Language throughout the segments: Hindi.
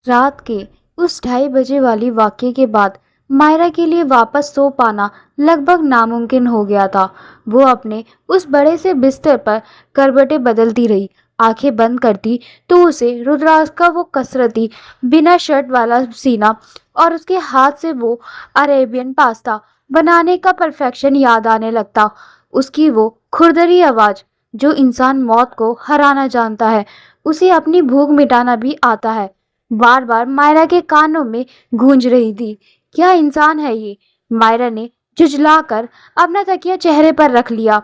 रात के उस 2:30 बजे वाली वाक़ये के बाद मायरा के लिए वापस सो पाना लगभग नामुमकिन हो गया था। वो अपने उस बड़े से बिस्तर पर करवटें बदलती रही। आंखें बंद करती तो उसे रुद्राक्ष का वो कसरती बिना शर्ट वाला सीना और उसके हाथ से वो अरेबियन पास्ता बनाने का परफेक्शन याद आने लगता। उसकी वो खुरदरी आवाज़, जो इंसान मौत को हराना जानता है, उसे अपनी भूख मिटाना भी आता है, बार बार मायरा के कानों में गूंज रही थी। क्या इंसान है ये? मायरा ने झुंझलाकर अपना तकिया चेहरे पर रख लिया।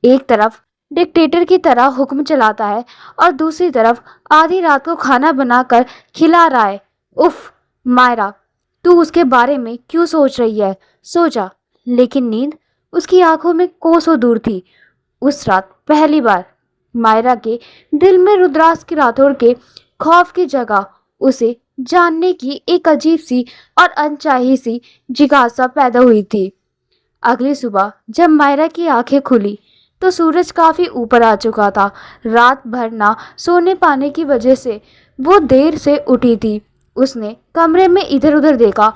एक तरफ डिक्टेटर की तरह हुक्म चलाता है और दूसरी तरफ आधी रात को खाना बनाकर खिला रहा है। उफ मायरा, तू उसके बारे में क्यों सोच रही है? सो जा। लेकिन नींद उसकी आंखों में कोसों दूर थी। उस रात पहली बार मायरा के दिल में रुद्राक्ष की राठौड़ के खौफ की जगह उसे जानने की एक अजीब सी और अनचाही सी जिज्ञासा पैदा हुई थी। अगली सुबह जब मायरा की आंखें खुली तो सूरज काफी ऊपर आ चुका था। रात भर ना सोने पाने की वजह से वो देर से उठी थी। उसने कमरे में इधर उधर देखा।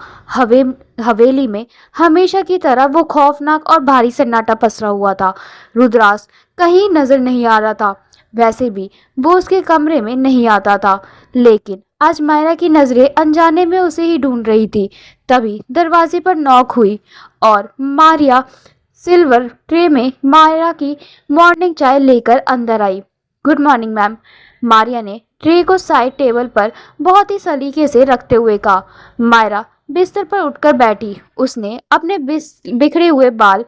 हवेली में हमेशा की तरह वो खौफनाक और भारी सन्नाटा पसरा हुआ था। रुद्राक्ष कहीं नजर नहीं आ रहा था। वैसे भी वो उसके कमरे में नहीं आता था, लेकिन आज मायरा की नजरें अनजाने में उसे ही ढूंढ रही थी। तभी दरवाजे पर नॉक हुई और मारिया सिल्वर ट्रे में मायरा की मॉर्निंग चाय लेकर अंदर आई। Good morning ma'am. मारिया ने ट्रे को साइड टेबल पर बहुत ही सलीके से रखते हुए कहा। मायरा बिस्तर पर उठकर बैठी। उसने अपने बिखरे हुए बाल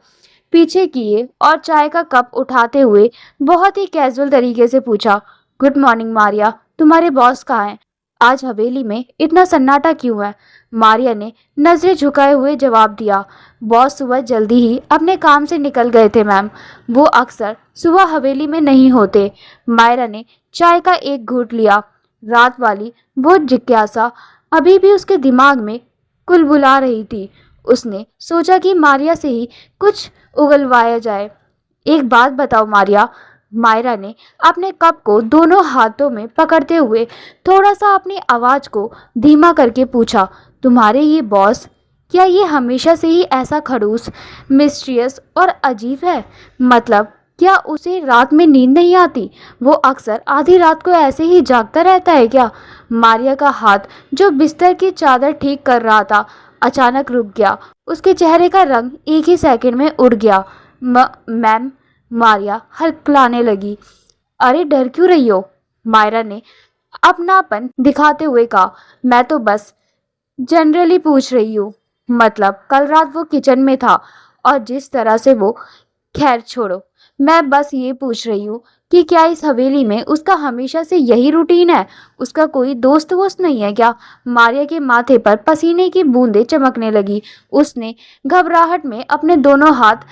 पीछे किए और चाय का कप उठाते हुए बहुत ही कैजुअल तरीके से पूछा, गुड मॉर्निंग मारिया, तुम्हारे बॉस कहाँ हैं? आज हवेली में इतना सन्नाटा क्यों है? मारिया ने नजरें झुकाए हुए जवाब दिया, बॉस सुबह जल्दी ही अपने काम से निकल गए थे मैम। वो अक्सर सुबह हवेली में नहीं होते। मायरा ने चाय का एक घूंट लिया। रात वाली वो जिज्ञासा अभी भी उसके दिमाग में कुलबुला रही थी। उसने सोचा कि मारिया से ही कुछ उगलवाया जाए। एक बात बताओ मारिया। मायरा ने अपने कप को दोनों हाथों में पकड़ते हुए थोड़ा सा अपनी आवाज को धीमा करके पूछा, तुम्हारे ये बॉस, क्या ये हमेशा से ही ऐसा खड़ूस, मिस्टीरियस और अजीब है? मतलब क्या उसे रात में नींद नहीं आती? वो अक्सर आधी रात को ऐसे ही जागता रहता है क्या? मारिया का हाथ जो बिस्तर की चादर ठीक कर रहा था अचानक रुक गया। उसके चेहरे का रंग एक ही सेकंड में उड़ गया। मैम, मारिया हल्कलाने लगी। अरे डर क्यों रही हो? मायरा ने अपनापन दिखाते हुए कहा, मैं तो बस जनरली पूछ रही हूँ। मतलब कल रात वो किचन में था और जिस तरह से वो, खैर छोड़ो। मैं बस ये पूछ रही हूँ कि क्या इस हवेली में उसका हमेशा से यही रूटीन है? उसका कोई दोस्त वोस्त नहीं है क्या? मारिया के माथे पर पसीने की बूंदें चमकने लगी। उसने घबराहट में अपने दोनों हाथ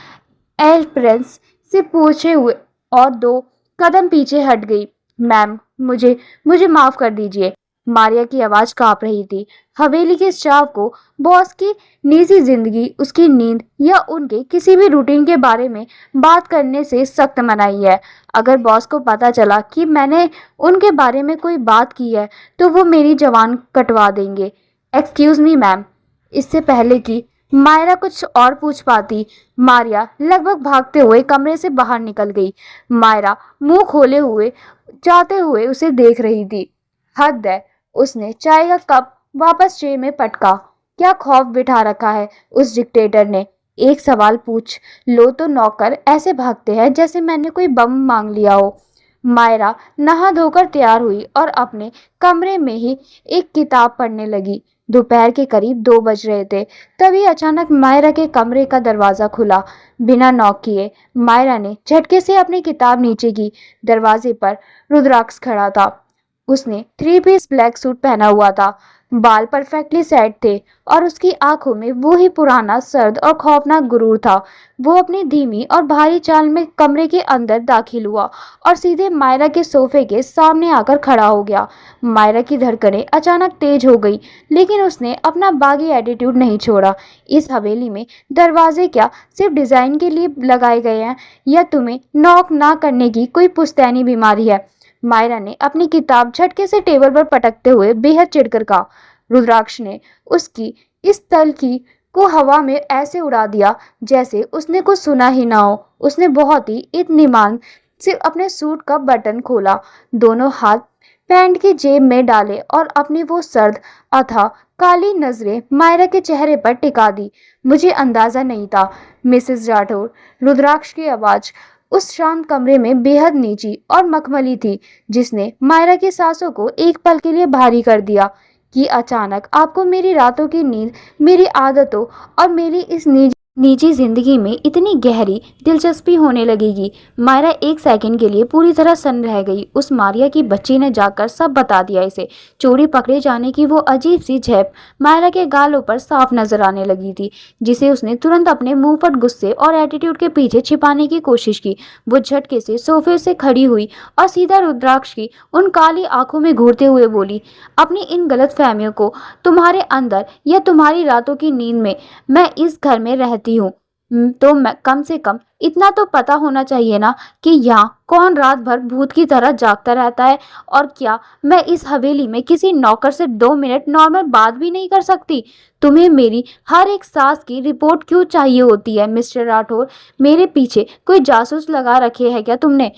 एल्प्रेंस से पूछे हुए और 2 कदम पीछे हट गई। मैम, मुझे मुझे माफ कर दीजिए। मारिया की आवाज कांप रही थी। हवेली के स्टाफ को बॉस की निजी जिंदगी, उसकी नींद या उनके किसी भी रूटीन के बारे में बात करने से सख्त मनाही है। अगर बॉस को पता चला कि मैंने उनके बारे में कोई बात की है तो वो मेरी जबान कटवा देंगे। Excuse me ma'am. इससे पहले कि मायरा कुछ और पूछ पाती, मारिया लगभग भागते हुए कमरे से बाहर निकल गई। मायरा मुंह खोले हुए जाते हुए उसे देख रही थी। हद है। उसने चाय का कप वापस ट्रे में पटका। क्या खौफ बिठा रखा है उस डिक्टेटर ने? एक सवाल पूछ लो तो नौकर ऐसे भागते हैं जैसे मैंने कोई बम मांग लिया हो। मायरा नहा धोकर तैयार हुई और अपने कमरे में ही एक किताब पढ़ने लगी। दोपहर के करीब 2 बज रहे थे। तभी अचानक मायरा के कमरे का दरवाजा खुला। बिना नॉक किए मायरा ने झटके से अपनी किताब नीचे की। दरवाजे पर रुद्राक्ष खड़ा था। उसने 3 पीस ब्लैक सूट पहना हुआ था। बाल परफेक्टली सेट थे और उसकी आंखों में वो ही पुराना सर्द और खौफनाक गुरूर था। वो अपनी धीमी और भारी चाल में कमरे के अंदर दाखिल हुआ और सीधे मायरा के सोफे के सामने आकर खड़ा हो गया। मायरा की धड़कनें अचानक तेज हो गई, लेकिन उसने अपना बागी एटीट्यूड नहीं छोड़ा। इस हवेली में दरवाजे क्या सिर्फ डिजाइन के लिए लगाए गए हैं या तुम्हें नॉक ना करने की कोई पुश्तैनी बीमारी है? मायरा ने अपनी किताब झटके से टेबल पर पटकते हुए बेहद चिढ़कर कहा। रुद्राक्ष ने उसकी इस तल्खी को हवा में ऐसे उड़ा दिया जैसे उसने कुछ सुना ही ना हो। उसने बहुत ही इत्मीनान से अपने सूट का बटन खोला, दोनों हाथ पैंट की जेब में डाले और अपनी वो सर्द अथाह काली नजरें मायरा के चेहरे पर टिका दी। मुझे अंदाजा नहीं था मिसेस राठौर। रुद्राक्ष की आवाज उस शांत कमरे में बेहद नीची और मखमली थी जिसने मायरा की सांसों को एक पल के लिए भारी कर दिया कि अचानक आपको मेरी रातों की नींद, मेरी आदतों और मेरी इस निजी जिंदगी में इतनी गहरी दिलचस्पी होने लगेगी। मायरा एक सेकंड के लिए पूरी तरह सन्न रह गई। उस मारिया की बच्ची ने जाकर सब बता दिया इसे। चोरी पकड़े जाने की वो अजीब सी झेप मायरा के गालों पर साफ नजर आने लगी थी, जिसे उसने तुरंत अपने मुंहफट गुस्से और एटीट्यूड के पीछे छिपाने की कोशिश की। वो झटके से सोफे से खड़ी हुई और सीधा रुद्राक्ष की उन काली आंखों में घूरते हुए बोली, अपनी इन गलत फहमियों को तुम्हारे अंदर या तुम्हारी रातों की नींद में मैं इस घर में रहती हूँ तो मैं कम से कम इतना तो पता होना चाहिए ना कि यहाँ कौन रात भर भूत की तरह जागता रहता है। और क्या मैं इस हवेली में किसी नौकर से 2 मिनट नॉर्मल बात भी नहीं कर सकती? तुम्हें मेरी हर एक सांस की रिपोर्ट क्यों चाहिए होती है मिस्टर राठौर? मेरे पीछे कोई जासूस लगा रखे है क्या तुमने?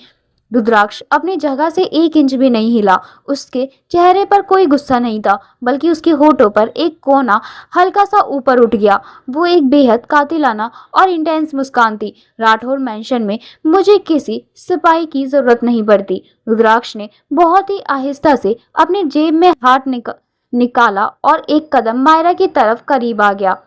रुद्राक्ष अपनी जगह से 1 इंच भी नहीं हिला। उसके चेहरे पर कोई गुस्सा नहीं था, बल्कि उसके होठों पर एक कोना हल्का सा ऊपर उठ गया। वो एक बेहद कातिलाना और इंटेंस मुस्कान थी। राठौर मैंशन में मुझे किसी सिपाही की जरूरत नहीं पड़ती। रुद्राक्ष ने बहुत ही आहिस्ता से अपनी जेब में हाथ निकाला और एक कदम मायरा की तरफ करीब आ गया।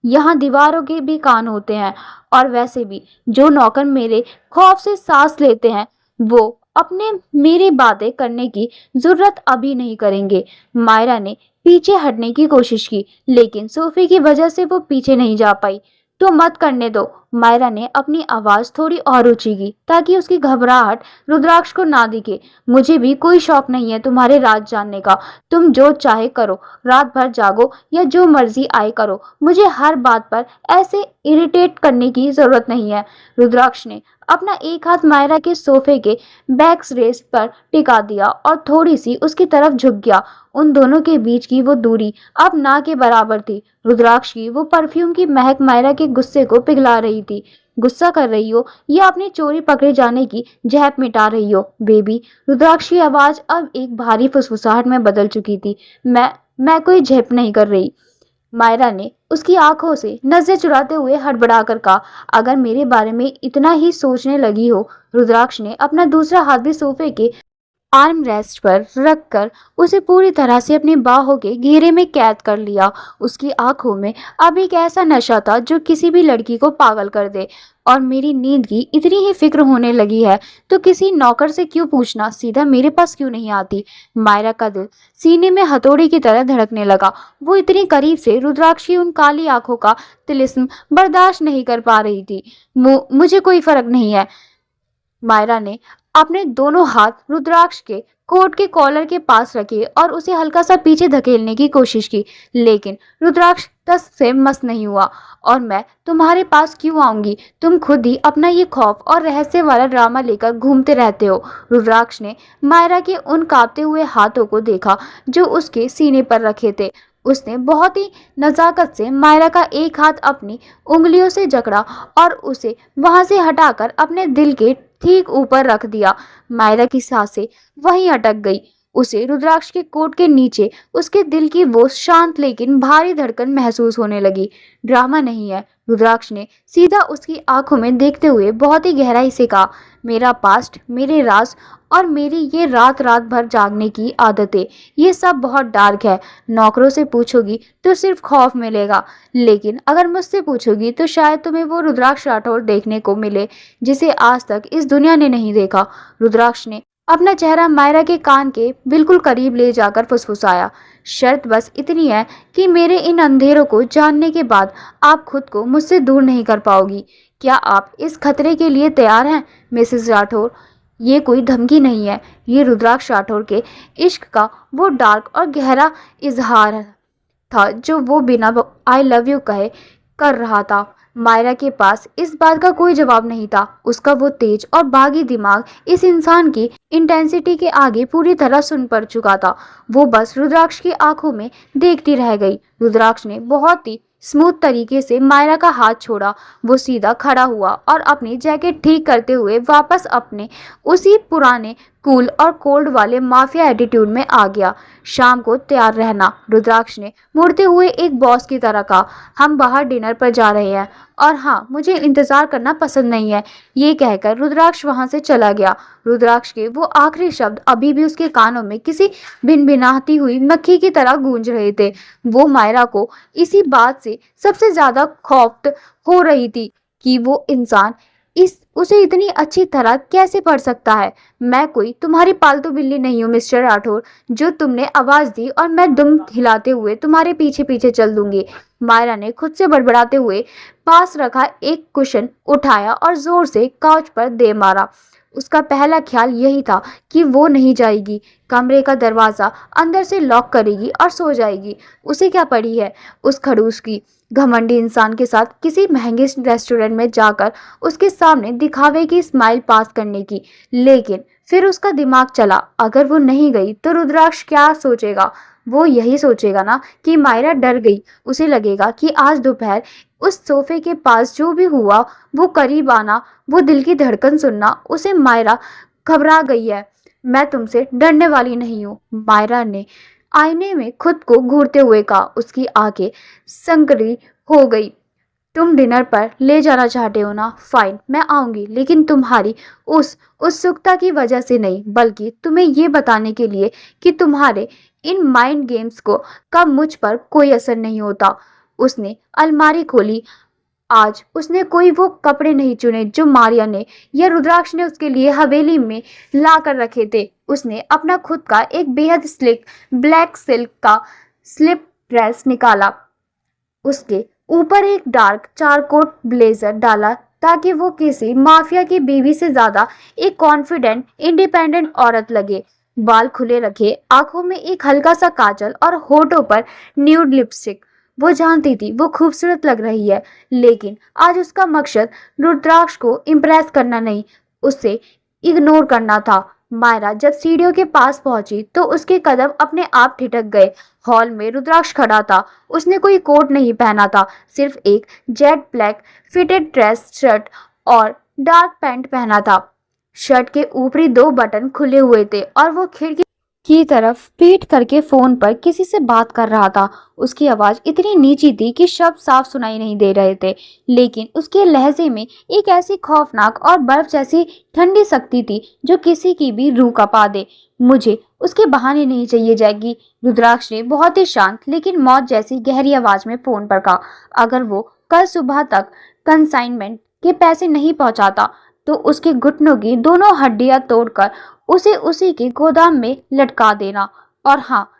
यहाँ दीवारों के भी कान होते हैं, और वैसे भी जो नौकर मेरे खौफ से सांस लेते हैं वो अपने मेरी बातें करने की जरूरत अभी नहीं करेंगे। मायरा ने पीछे हटने की कोशिश की, लेकिन सोफे की वजह से वो पीछे नहीं जा पाई। तो मत करने दो। मायरा ने अपनी आवाज थोड़ी और ऊंची की ताकि उसकी घबराहट रुद्राक्ष को ना दिखे। मुझे भी कोई शौक नहीं है तुम्हारे राज जानने का। तुम जो चाहे करो, रात भर जागो या जो मर्जी आए करो। मुझे हर बात पर ऐसे इरिटेट करने की जरूरत नहीं है। रुद्राक्ष ने अपना एक हाथ मायरा के सोफे के बैक रेस पर टिका दिया और थोड़ी सी उसकी तरफ झुक गया। उन दोनों के बीच की वो दूरी अब ना के बराबर थी। रुद्राक्ष की वो परफ्यूम की महक मायरा के गुस्से को पिघला रही थी। गुस्सा कर रही हो या अपनी चोरी पकड़े जाने की झेप मिटा रही हो बेबी? रुद्राक्ष की आवाज अब एक भारी फुसफुसाहट में बदल चुकी थी। मैं कोई झेप नहीं कर रही। मायरा ने उसकी आंखों से नजरें चुराते हुए हड़बड़ाकर कहा, अगर मेरे बारे में इतना ही सोचने लगी हो। रुद्राक्ष ने अपना दूसरा हाथ भी सोफे के आर्म रेस्ट पर रखकर उसे पूरी तरह से अपनी बाहों के घेरे में कैद कर लिया। उसकी आंखों में अब एक ऐसा नशा था जो किसी भी लड़की को पागल कर दे। और मेरी नींद की इतनी ही फिक्र होने लगी है तो किसी नौकर से क्यों पूछना, सीधा मेरे पास क्यों नहीं आती? मायरा का दिल सीने में हथौड़ी की तरह धड़कने लगा। वो इतनी करीब से रुद्राक्ष की उन काली आंखों का तिलिस्म बर्दाश्त नहीं कर पा रही थी। मुझे कोई फर्क नहीं है। मायरा ने अपने दोनों हाथ रुद्राक्ष के कोट के कॉलर के पास रखे और उसे हल्का सा पीछे धकेलने की कोशिश की, लेकिन रुद्राक्ष तस से मस नहीं हुआ। और मैं तुम्हारे पास क्यों आऊंगी? तुम खुद ही अपना ये खौफ और रहस्य वाला ड्रामा लेकर घूमते रहते हो। रुद्राक्ष ने मायरा के उन कांपते हुए हाथों को देखा जो उसके सीने पर रखे थे। उसने बहुत ही नजाकत से मायरा का एक हाथ अपनी उंगलियों से जकड़ा और उसे वहां से हटाकर अपने दिल के ठीक ऊपर रख दिया। मायरा की सांसें वहीं अटक गई। उसे रुद्राक्ष के कोट के नीचे उसके दिल की वो शांत लेकिन भारी धड़कन महसूस होने लगी। ड्रामा नहीं है। रुद्राक्ष ने सीधा उसकी आंखों में देखते हुए बहुत ही गहराई से कहा, मेरा पास्ट, मेरे राज और मेरी ये रात रात भर जागने की आदतें, ये सब बहुत डार्क है। नौकरों से पूछोगी तो सिर्फ खौफ मिलेगा, लेकिन अगर मुझसे पूछोगी तो शायद तुम्हें वो रुद्राक्ष राठौर देखने को मिले जिसे आज तक इस दुनिया ने नहीं देखा। रुद्राक्ष ने अपना चेहरा मायरा के कान के बिल्कुल करीब ले जाकर फुसफुसाया, शर्त बस इतनी है कि मेरे इन अंधेरों को जानने के बाद आप खुद को मुझसे दूर नहीं कर पाओगी। क्या आप इस खतरे के लिए तैयार हैं मिसेस राठौर? ये कोई धमकी नहीं है, ये रुद्राक्ष राठौर के इश्क का वो डार्क और गहरा इजहार था जो वो बिना आई लव यू कहे कर रहा था। मायरा के पास इस बात का कोई जवाब नहीं था। उसका वो तेज और बागी दिमाग इस इंसान की इंटेंसिटी के आगे पूरी तरह सुन पड़ चुका था। वो बस रुद्राक्ष की आंखों में देखती रह गई। रुद्राक्ष ने बहुत ही स्मूथ तरीके से मायरा का हाथ छोड़ा। वो सीधा खड़ा हुआ और अपनी जैकेट ठीक करते हुए वापस अपने उसी पुराने कूल और कोल्ड वाले माफिया एटीट्यूड में आ गया। शाम को तैयार रहना, रुद्राक्ष ने मुड़ते हुए एक बॉस की तरह कहा। हम बाहर डिनर पर जा रहे हैं और हाँ, मुझे इंतजार करना पसंद नहीं है। ये कहकर रुद्राक्ष वहां से चला गया। रुद्राक्ष के वो आखिरी शब्द अभी भी उसके कानों में किसी भिनभिनाती हुई मक्खी की तरह गूंज रहे थे। वो मायरा को इसी बात से सबसे ज्यादा खौफ हो रही थी कि वो इंसान इस उसे इतनी अच्छी तरह कैसे पढ़ सकता है। मैं कोई तुम्हारी पालतू बिल्ली नहीं हूँ मिस्टर राठौर, जो तुमने आवाज दी और मैं दुम हिलाते हुए तुम्हारे पीछे पीछे चल दूंगी। मायरा ने खुद से बड़बड़ाते हुए पास रखा एक कुशन उठाया और जोर से काउच पर दे मारा। उसका पहला ख्याल यही था कि वो नहीं जाएगी, कमरे का दरवाजा अंदर से लॉक करेगी और सो जाएगी। उसे क्या पड़ी है उस खड़ूस की। घमंडी इंसान के साथ किसी महंगे रेस्टोरेंट में जाकर उसके सामने दिखावे की स्माइल पास करने की। लेकिन फिर उसका दिमाग चला, अगर वो नहीं गई तो रुद्राक्ष क्या सोचेगा। वो यही सोचेगा ना कि मायरा डर गई। उसे लगेगा कि आज दोपहर उस सोफे के पास जो भी हुआ, वो करीब आना, वो दिल की धड़कन सुनना, उसे मायरा घबरा गई है। मैं तुमसे डरने वाली नहीं हूँ, मायरा ने आईने में खुद को घूरते हुए कहा। उसकी आंखें संकरी हो गई। तुम डिनर पर ले जाना चाहते हो ना, फाइन, मैं आऊंगी, लेकिन तुम्हारी उस उत्सुकता की वजह से नहीं, बल्कि तुम्हें ये बताने के लिए कि तुम्हारे इन माइंड गेम्स को का मुझ पर कोई असर नहीं होता। उसने अलमारी खोली। आज उसने कोई वो कपड़े नहीं चुने जो मारिया ने या रुद्राक्ष ने उसके लिए हवेली में ला कर रखे थे। उसने अपना खुद का एक बेहद स्लिक ब्लैक सिल्क का स्लिप ड्रेस निकाला। उसके ऊपर एक डार्क चारकोट ब्लेजर डाला ताकि वो किसी माफिया की बीवी से ज्यादा एक कॉन्फिडेंट इंडिपेंडेंट औरत लगे। बाल खुले रखे, आंखों में एक हल्का सा काजल और होठों पर न्यूड लिपस्टिक। वो जानती थी वो खूबसूरत लग रही है, लेकिन आज उसका मकसद रुद्राक्ष को इम्प्रेस करना नहीं, उससे इग्नोर करना था। मायरा जब सीढ़ियों के पास पहुंची तो उसके कदम अपने आप ठिठक गए। हॉल में रुद्राक्ष खड़ा था। उसने कोई कोट नहीं पहना था, सिर्फ एक jet black fitted dress shirt और डार्क पैंट पहना था। शर्ट के ऊपरी दो बटन खुले हुए थे और वो खिड़की की तरफ पीठ करके फोन पर किसी से बात कर रहा था। उसकी आवाज इतनी नीची थी कि शब्द साफ सुनाई नहीं दे रहे थे, लेकिन उसके लहजे में एक ऐसी खौफनाक और बर्फ जैसी ठंडी शक्ति थी जो किसी की भी रूह कांपा दे। मुझे उसके बहाने नहीं चाहिए जैकी, रुद्राक्ष ने बहुत ही शांत लेकिन मौत जैसी गहरी आवाज में फोन पर कहा। अगर वो कल सुबह तक कंसाइनमेंट के पैसे नहीं पहुंचाता तो उसके घुटनों की दोनों हड्डियां तोड़कर उसे उसी के गोदाम में लटका देना। और हाँ,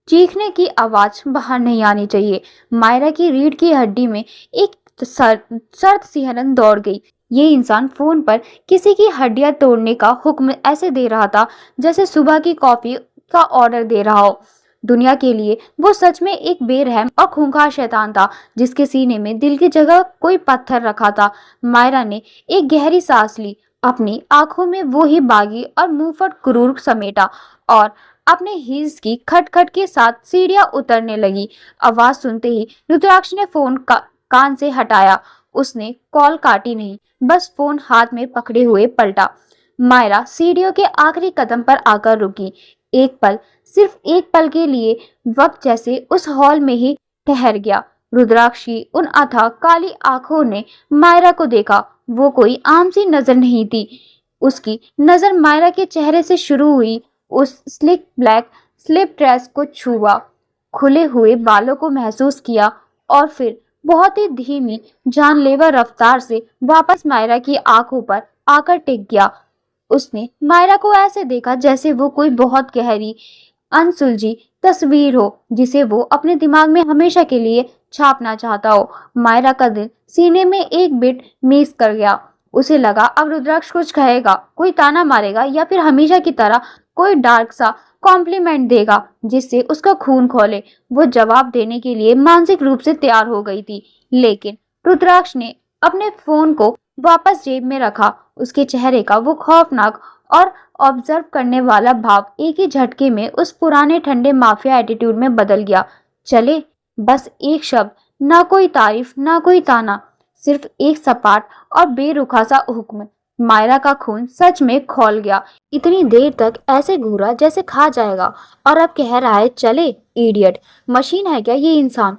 चीखने की आवाज बाहर नहीं आनी चाहिए। मायरा की रीढ़ की हड्डी में एक सर्द सिहरन दौड़ गई। ये इंसान फोन पर किसी की हड्डियां तोड़ने का हुक्म ऐसे दे रहा था जैसे सुबह की कॉफी का ऑर्डर दे रहा हो। दुनिया के लिए वो सच में एक बेरहम और खूंखार शैतान था जिसके सीने में दिल की जगह कोई पत्थर रखा था। मायरा ने एक गहरी सांस ली, अपनी आंखों में वो ही बागी और मुंहफट क्रूर समेटा और अपने हील्स की खटखट के साथ सीढ़ियां उतरने लगी। आवाज सुनते ही रुद्राक्ष ने फोन कान से हटाया। उसने कॉल काटी नहीं, बस फोन हाथ में पकड़े हुए पलटा। मायरा सीढ़ियों के आखिरी कदम पर आकर रुकी। एक पल, सिर्फ एक पल के लिए वक्त जैसे उस हॉल में ही ठहर गया। रुद्राक्ष की उन अथाह काली आंखों ने मायरा को देखा। वो कोई आम सी नजर नहीं थी। उसकी नजर मायरा के चेहरे से शुरू हुई, उस स्लिक ब्लैक स्लिप ड्रेस को छुआ, खुले हुए बालों को महसूस किया और फिर बहुत ही धीमी जानलेवा रफ्तार से वापस मायरा की आंखों पर आकर टिक गया। उसने मायरा को ऐसे देखा जैसे वो कोई बहुत गहरी अनसुलझी तस्वीर हो जिसे वो अपने दिमाग में हमेशा के लिए छापना चाहता हो। मायरा का दिल सीने में एक बिट मिस कर गया। उसे लगा अब रुद्राक्ष कुछ कहेगा, कोई ताना मारेगा या फिर हमेशा की तरह कोई डार्क सा कॉम्प्लीमेंट देगा जिससे उसका खून खौले। वो जवाब देने के लिए मानसिक रूप से तैयार हो गई थी, लेकिन रुद्राक्ष ने अपने फोन को वापस जेब में रखा। उसके चेहरे का वो खौफनाक और ऑब्जर्व करने वाला भाव एक ही झटके में उस पुराने ठंडे माफिया एटीट्यूड में बदल गया। चले, बस एक शब्द, ना कोई तारीफ ना कोई ताना, सिर्फ एक सपाट और बेरुखा सा हुक्म। मायरा का खून सच में खौल गया। इतनी देर तक ऐसे घूरा जैसे खा जाएगा, और अब कह रहा है चले। इडियट, मशीन है क्या ये इंसान?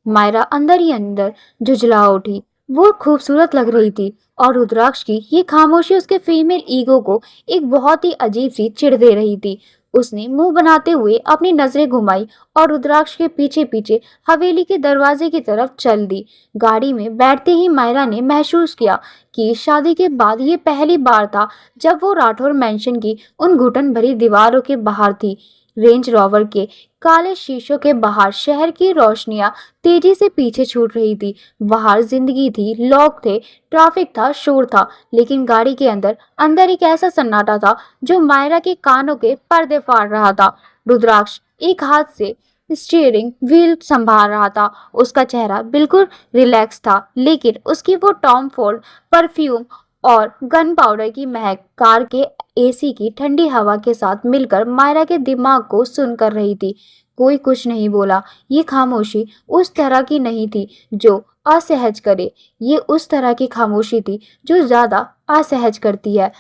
मायरा अंदर ही अंदर झुंझला उठी। वो खूबसूरत लग रही थी, और रुद्राक्ष की ये खामोशी उसके फीमेल ईगो को एक बहुत ही अजीब सी चिढ़ दे रही थी। उसने मुंह बनाते हुए अपनी नजरें घुमाई और रुद्राक्ष के पीछे पीछे हवेली के दरवाजे की तरफ चल दी। गाड़ी में बैठते ही मायरा ने महसूस किया कि शादी के बाद ये पहली बार था जब वो राठौर मैंशन की उन घुटन भरी दीवारों के बाहर थी। रेंज रोवर के काले शीशों के बाहर शहर की रोशनियां तेजी से पीछे छूट रही थी। बाहर जिंदगी थी, लोग थे, ट्रैफिक था, शोर था, लेकिन गाड़ी के अंदर अंदर एक ऐसा सन्नाटा था जो मायरा के कानों के पर्दे फाड़ रहा था। रुद्राक्ष एक हाथ से स्टीयरिंग व्हील संभाल रहा था। उसका चेहरा बिल्कुल रिलैक्स था, लेकिन उसकी वो टॉम फोर्ड परफ्यूम और गन पाउडर की महक कार के एसी की ठंडी हवा के साथ मिलकर मायरा के दिमाग को सुन कर रही थी। कोई कुछ नहीं बोला। ये खामोशी उस तरह की नहीं थी जो असहज करे, ये उस तरह की खामोशी थी जो ज्यादा असहज करती है,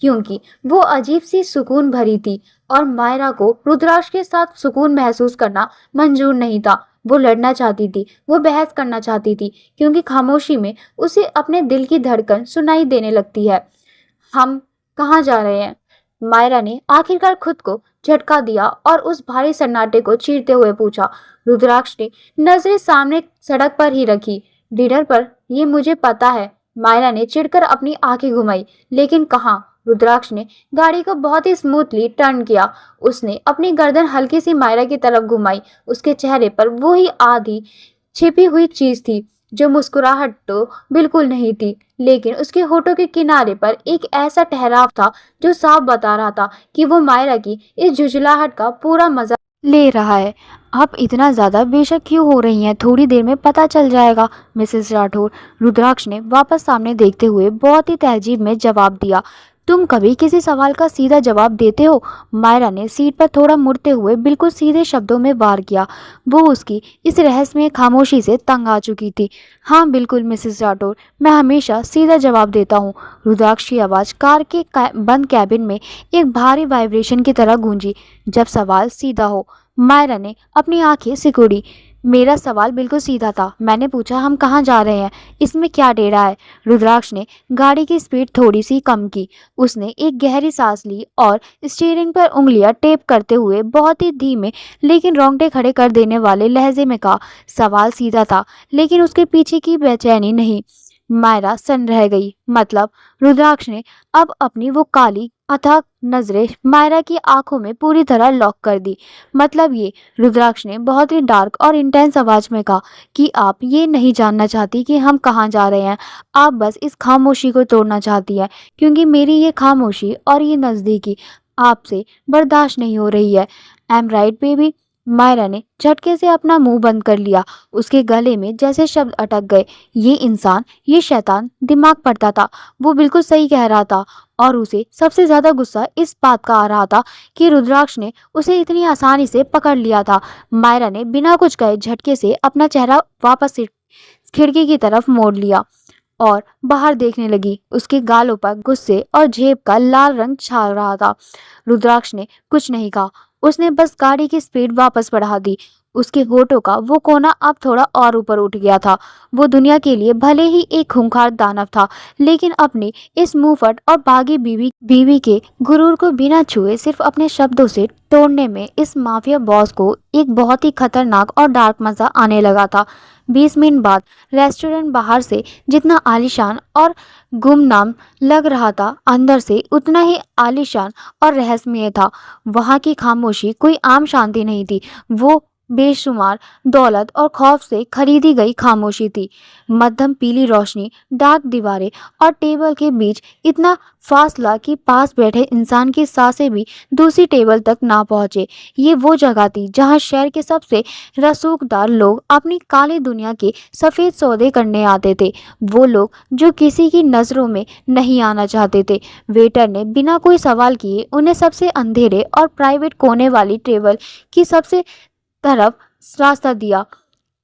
क्योंकि वो अजीब सी सुकून भरी थी, और मायरा को रुद्राक्ष के साथ सुकून महसूस करना मंजूर नहीं था। वो लड़ना चाहती थी, वो बहस करना चाहती थी, क्योंकि खामोशी में उसे अपने दिल की धड़कन सुनाई देने लगती है। हम कहाँ जा रहे हैं? मायरा ने आखिरकार खुद को झटका दिया और उस भारी सन्नाटे को चीरते हुए पूछा। रुद्राक्ष ने नजरें सामने सड़क पर ही रखी। डिनर पर, ये मुझे पता है। मायरा ने चिढ़कर अपनी आंखें घुमाई। लेकिन कहाँ? रुद्राक्ष ने गाड़ी को बहुत ही स्मूथली टर्न किया। उसने अपनी गर्दन हल्की सी मायरा की तरफ घुमाई। उसके चेहरे पर वो ही आधी छिपी हुई चीज थी, जो मुस्कुराहट तो बिल्कुल नहीं थी, लेकिन उसके होठों के किनारे पर एक ऐसा ठहराव था जो साफ बता रहा था कि वो मायरा की इस झुंझलाहट का पूरा मजा ले रहा है। आप इतना ज्यादा बेशक क्यों हो रही हैं? थोड़ी देर में पता चल जाएगा, मिसेस राठौर। रुद्राक्ष ने वापस सामने देखते हुए बहुत ही तहजीब में जवाब दिया। तुम कभी किसी सवाल का सीधा जवाब देते हो? मायरा ने सीट पर थोड़ा मुड़ते हुए बिल्कुल सीधे शब्दों में वार किया। वो उसकी इस रहस्यमय खामोशी से तंग आ चुकी थी। हाँ बिल्कुल मिसेस राठौर, मैं हमेशा सीधा जवाब देता हूँ। रुद्राक्ष की आवाज़ कार के बंद कैबिन में एक भारी वाइब्रेशन की तरह गूंजी। जब सवाल सीधा हो। मायरा ने अपनी आंखें सिकुड़ी। मेरा सवाल बिल्कुल सीधा था। मैंने पूछा हम कहाँ जा रहे हैं, इसमें क्या टेढ़ा है? रुद्राक्ष ने गाड़ी की स्पीड थोड़ी सी कम की। उसने एक गहरी सांस ली और स्टीयरिंग पर उंगलियां टेप करते हुए बहुत ही धीमे लेकिन रोंगटे खड़े कर देने वाले लहजे में कहा, सवाल सीधा था, लेकिन उसके पीछे की बेचैनी नहीं। मायरा सन्न रह गई। मतलब? रुद्राक्ष ने अब अपनी वो काली अथाह नजरें मायरा की आंखों में पूरी तरह लॉक कर दी। मतलब ये? रुद्राक्ष ने बहुत ही डार्क और इंटेंस आवाज में कहा कि आप ये नहीं जानना चाहती कि हम कहाँ जा रहे हैं। आप बस इस खामोशी को तोड़ना चाहती है, क्योंकि मेरी ये खामोशी और ये नजदीकी आपसे बर्दाश्त नहीं हो रही है। I am right baby? Myra ने झटके से अपना मुंह बंद कर लिया। उसके गले में जैसे शब्द अटक गए। ये इंसान, ये शैतान दिमाग पड़ता था। वो बिल्कुल सही कह रहा था, और उसे सबसे ज्यादा गुस्सा इस बात का आ रहा था कि रुद्राक्ष ने उसे इतनी आसानी से पकड़ लिया था। मायरा ने बिना कुछ कहे झटके से अपना चेहरा वापस से खिड़की की तरफ मोड़ लिया और बाहर देखने लगी। उसके गालों पर गुस्से और झेप का लाल रंग छा रहा था। रुद्राक्ष ने कुछ नहीं कहा। उसने बस गाड़ी की स्पीड वापस बढ़ा दी। उसके होठों का वो कोना अब थोड़ा और ऊपर उठ गया था। वो दुनिया के लिए भले ही एक खूंखार दानव था, लेकिन अपनी इस मुंहफट और बागी बीवी के गुरूर को बिना छुए सिर्फ अपने शब्दों से तोड़ने में इस माफिया बॉस को एक बहुत ही खतरनाक और डार्क मजा आने लगा था। 20 मिनट बाद रेस्टोरेंट बाहर से जितना आलीशान और गुमनाम लग रहा था, अंदर से उतना ही आलीशान और रहस्यमय था। वहां की खामोशी कोई आम शांति नहीं थी। वो बेशुमार दौलत और खौफ से खरीदी गई खामोशी थी। मध्यम पीली रोशनी, डार्क दीवारें और टेबल के बीच इतना फासला कि पास बैठे इंसान की सांसें भी दूसरी टेबल तक ना पहुंचे। ये वो जगह थी जहां शहर के सबसे रसूखदार लोग अपनी काली दुनिया के सफ़ेद सौदे करने आते थे। वो लोग जो किसी की नज़रों में नहीं आना चाहते थे। वेटर ने बिना कोई सवाल किए उन्हें सबसे अंधेरे और प्राइवेट कोने वाली टेबल की सबसे तरफ रास्ता दिया।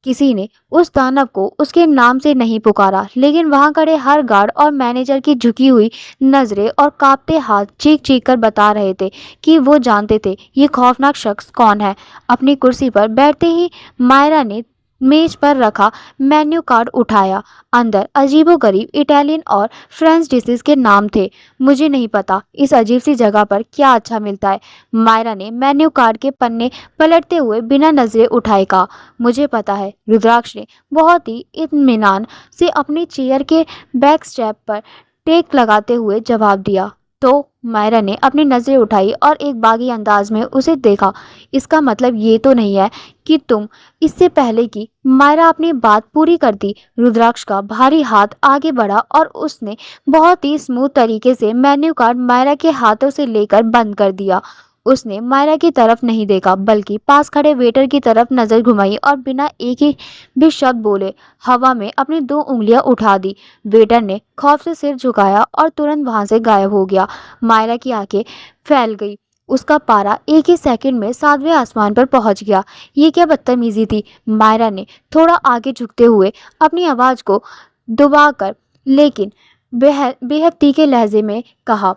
किसी ने उस दानव को उसके नाम से नहीं पुकारा, लेकिन वहां खड़े हर गार्ड और मैनेजर की झुकी हुई नजरें और कांपते हाथ चीख चीख कर बता रहे थे कि वो जानते थे ये खौफनाक शख्स कौन है। अपनी कुर्सी पर बैठते ही मायरा ने मेज पर रखा मेन्यू कार्ड उठाया। अंदर अजीबोगरीब इटालियन और फ्रेंच डिशेस के नाम थे। मुझे नहीं पता इस अजीब सी जगह पर क्या अच्छा मिलता है, मायरा ने मेन्यू कार्ड के पन्ने पलटते हुए बिना नजरें उठाए कहा। मुझे पता है, रुद्राक्ष ने बहुत ही इत्मीनान से अपनी चेयर के बैक स्ट्रैप पर टेक लगाते हुए जवाब दिया। तो मायरा ने अपनी नजरें उठाई और एक बागी अंदाज में उसे देखा। इसका मतलब ये तो नहीं है कि तुम इससे पहले कि मायरा अपनी बात पूरी करती, रुद्राक्ष का भारी हाथ आगे बढ़ा और उसने बहुत ही स्मूथ तरीके से मेन्यू कार्ड मायरा के हाथों से लेकर बंद कर दिया। उसने मायरा की तरफ नहीं देखा, बल्कि पास खड़े वेटर की तरफ नजर घुमाई और बिना एक ही भी शब्द बोले हवा में अपनी दो उंगलियां उठा दी। वेटर ने खौफ से सिर झुकाया और तुरंत वहां से गायब हो गया। मायरा की आंखें फैल गई। उसका पारा एक ही सेकंड में 7वें आसमान पर पहुंच गया। ये क्या बदतमीजी थी। मायरा ने थोड़ा आगे झुकते हुए अपनी आवाज को दबाकर लेकिन बेहद बेहद तीखे लहजे में कहा,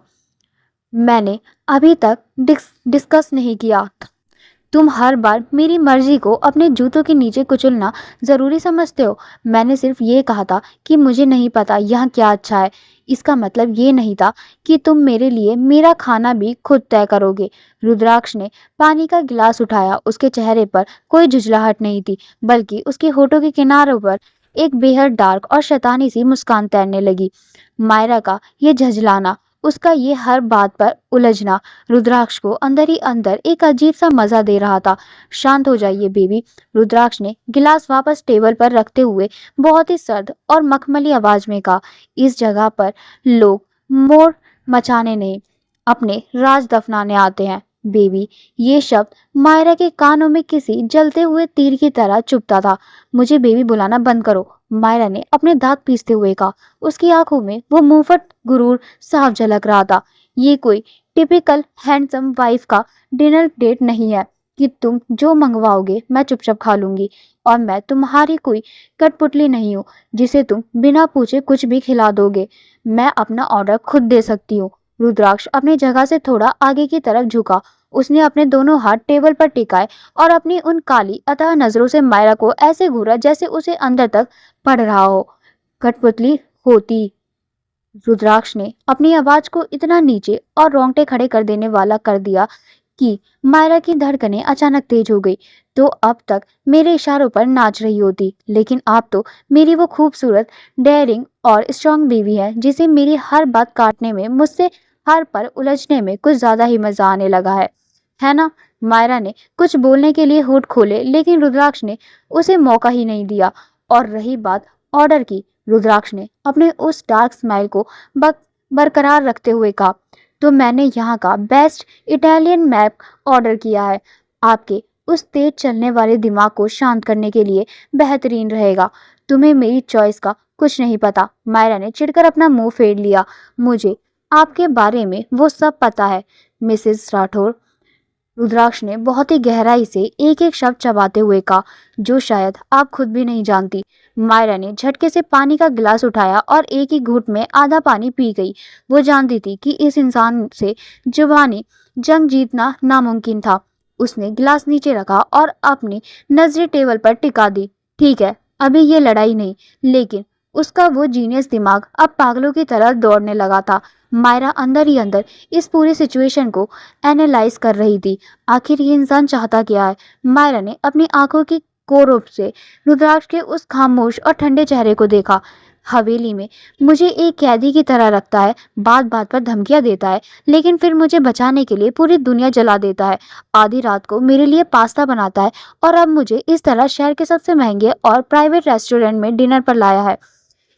मैंने अभी तक डिस्कस नहीं किया। तुम हर बार मेरी मर्जी को अपने जूतों के नीचे कुचलना जरूरी समझते हो। मैंने सिर्फ ये कहा था कि मुझे नहीं पता यहाँ क्या अच्छा है। इसका मतलब ये नहीं था कि तुम मेरे लिए मेरा खाना भी खुद तय करोगे। रुद्राक्ष ने पानी का गिलास उठाया। उसके चेहरे पर कोई झुंझलाहट नहीं थी, बल्कि उसके होठों के किनारों पर एक बेहद डार्क और शैतानी सी मुस्कान तैरने लगी। मायरा का ये झंझलाना, उसका ये हर बात पर उलझना रुद्राक्ष को अंदर ही अंदर एक अजीब सा मजा दे रहा था। शांत हो जाइए बेबी, रुद्राक्ष ने गिलास वापस टेबल पर रखते हुए बहुत ही सर्द और मखमली आवाज में कहा। इस जगह पर लोग मोर मचाने नहीं, अपने राज दफनाने आते हैं बेबी। ये शब्द मायरा के कानों में किसी जलते हुए तीर की तरह चुभता था। मुझे बेबी बुलाना बंद करो, मायरा ने अपने दांत पीसते हुए कहा। उसकी आंखों में वो मुंहफट गुरूर साफ झलक रहा था। ये कोई टिपिकल हैंडसम वाइफ का डिनर डेट नहीं है कि तुम जो मंगवाओगे मैं चुपचाप खा लूंगी, और मैं तुम्हारी कोई कठपुतली नहीं हूँ जिसे तुम बिना पूछे कुछ भी खिला दोगे। मैं अपना ऑर्डर खुद दे सकती हूँ। रुद्राक्ष अपनी जगह से थोड़ा आगे की तरफ झुका। उसने अपने दोनों हाथ टेबल पर टिकाए और अपनी उन काली अतः नजरों से मायरा को ऐसे घूरा जैसे उसे अंदर तक पढ़ रहा हो। कठपुतली होती, रुद्राक्ष ने अपनी आवाज को इतना नीचे और रोंगटे खड़े कर देने वाला कर दिया कि मायरा की धड़कनें अचानक तेज हो गई। तो अब तक मेरे इशारों पर नाच रही होती, लेकिन आप तो मेरी वो खूबसूरत, डेयरिंग और स्ट्रांग बेबी है जिसे मेरी हर बात काटने में, मुझसे हर पर उलझने में कुछ ज्यादा ही मजा आने लगा है ना। मायरा ने कुछ बोलने के लिए होठ खोले, लेकिन रुद्राक्ष ने उसे मौका ही नहीं दिया। और रही बात ऑर्डर की, रुद्राक्ष ने अपने उस डार्क स्माइल को बरकरार रखते हुए कहा, तो मैंने यहाँ का बेस्ट इटालियन मैप ऑर्डर किया है। आपके उस तेज चलने वाले दिमाग को शांत करने के लिए बेहतरीन रहेगा। तुम्हें मेरी चॉइस का कुछ नहीं पता। मायरा ने चिढ़कर अपना मुंह फेर लिया। मुझे आपके बारे में वो सब पता है मिसेस राठौर, रुद्राक्ष ने बहुत ही गहराई से एक एक शब्द चबाते हुए कहा, जो शायद आप खुद भी नहीं जानती। मायरा ने झटके से पानी का गिलास उठाया और एक ही घूंट में आधा पानी पी गई। वो जानती थी कि इस इंसान से जुबानी जंग जीतना नामुमकिन था। उसने गिलास नीचे रखा और अपनी नजरें टेबल पर टिका दी। ठीक है, अभी ये लड़ाई नहीं, लेकिन उसका वो जीनियस दिमाग अब पागलों की तरह दौड़ने लगा था। मायरा अंदर ही अंदर इस पूरी सिचुएशन को एनालाइज कर रही थी। आखिर ये इंसान चाहता क्या है। मायरा ने अपनी आंखों की कोरों से रुद्राक्ष के उस खामोश और ठंडे चेहरे को देखा। हवेली में मुझे एक कैदी की तरह रखता है, बात बात पर धमकियां देता है, लेकिन फिर मुझे बचाने के लिए पूरी दुनिया जला देता है। आधी रात को मेरे लिए पास्ता बनाता है और अब मुझे इस तरह शहर के सबसे महंगे और प्राइवेट रेस्टोरेंट में डिनर पर लाया है।